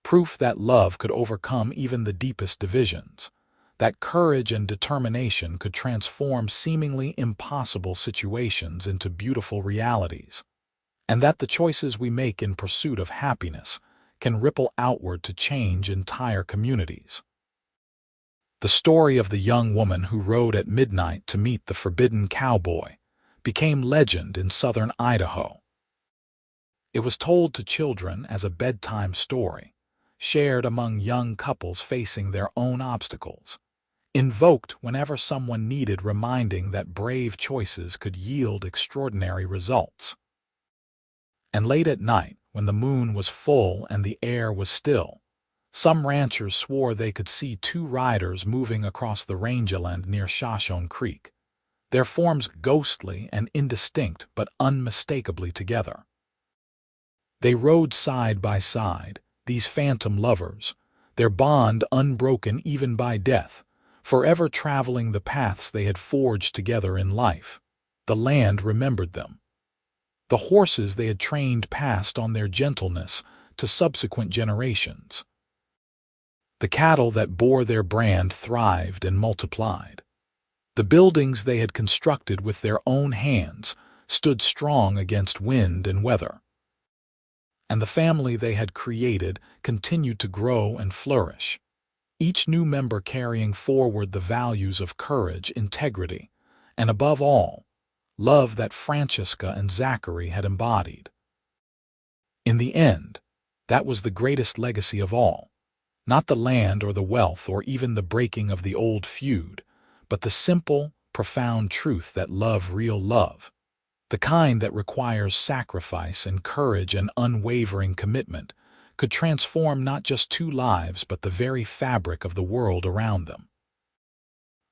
Proof that love could overcome even the deepest divisions, that courage and determination could transform seemingly impossible situations into beautiful realities, and that the choices we make in pursuit of happiness can ripple outward to change entire communities. The story of the young woman who rode at midnight to meet the forbidden cowboy became legend in southern Idaho. It was told to children as a bedtime story, shared among young couples facing their own obstacles, invoked whenever someone needed reminding that brave choices could yield extraordinary results. And late at night, when the moon was full and the air was still, some ranchers swore they could see two riders moving across the rangeland near Shoshone Creek, their forms ghostly and indistinct but unmistakably together. They rode side by side, these phantom lovers, their bond unbroken even by death, forever traveling the paths they had forged together in life. The land remembered them. The horses they had trained passed on their gentleness to subsequent generations. The cattle that bore their brand thrived and multiplied. The buildings they had constructed with their own hands stood strong against wind and weather. And the family they had created continued to grow and flourish, each new member carrying forward the values of courage, integrity, and above all, love that Francesca and Zachary had embodied. In the end, that was the greatest legacy of all, not the land or the wealth or even the breaking of the old feud, but the simple, profound truth that real love, the kind that requires sacrifice and courage and unwavering commitment, could transform not just two lives but the very fabric of the world around them.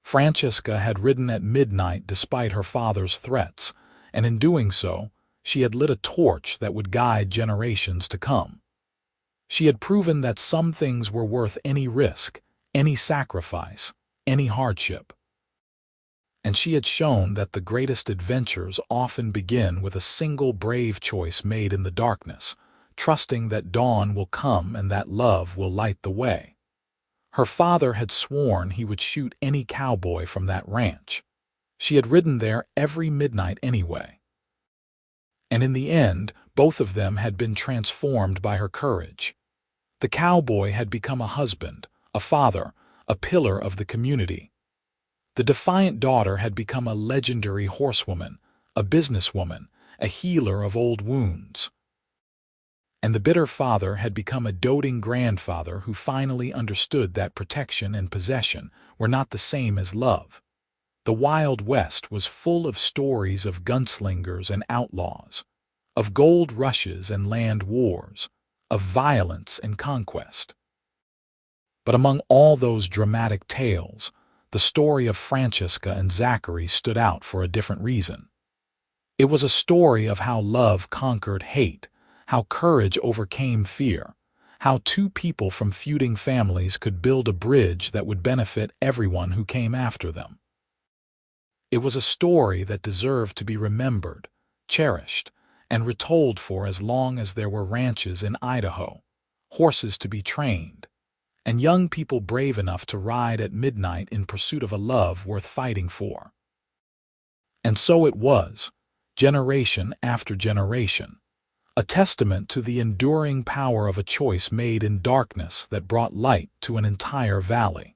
Francesca had ridden at midnight despite her father's threats, and in doing so, she had lit a torch that would guide generations to come. She had proven that some things were worth any risk, any sacrifice, any hardship. And she had shown that the greatest adventures often begin with a single brave choice made in the darkness, trusting that dawn will come and that love will light the way. Her father had sworn he would shoot any cowboy from that ranch. She had ridden there every midnight anyway. And in the end, both of them had been transformed by her courage. The cowboy had become a husband, a father, a pillar of the community. The defiant daughter had become a legendary horsewoman, a businesswoman, a healer of old wounds. And the bitter father had become a doting grandfather who finally understood that protection and possession were not the same as love. The Wild West was full of stories of gunslingers and outlaws, of gold rushes and land wars, of violence and conquest. But among all those dramatic tales, the story of Francesca and Zachary stood out for a different reason. It was a story of how love conquered hate, how courage overcame fear, how two people from feuding families could build a bridge that would benefit everyone who came after them. It was a story that deserved to be remembered, cherished, and retold for as long as there were ranches in Idaho, horses to be trained, and young people brave enough to ride at midnight in pursuit of a love worth fighting for. And so it was, generation after generation, a testament to the enduring power of a choice made in darkness that brought light to an entire valley.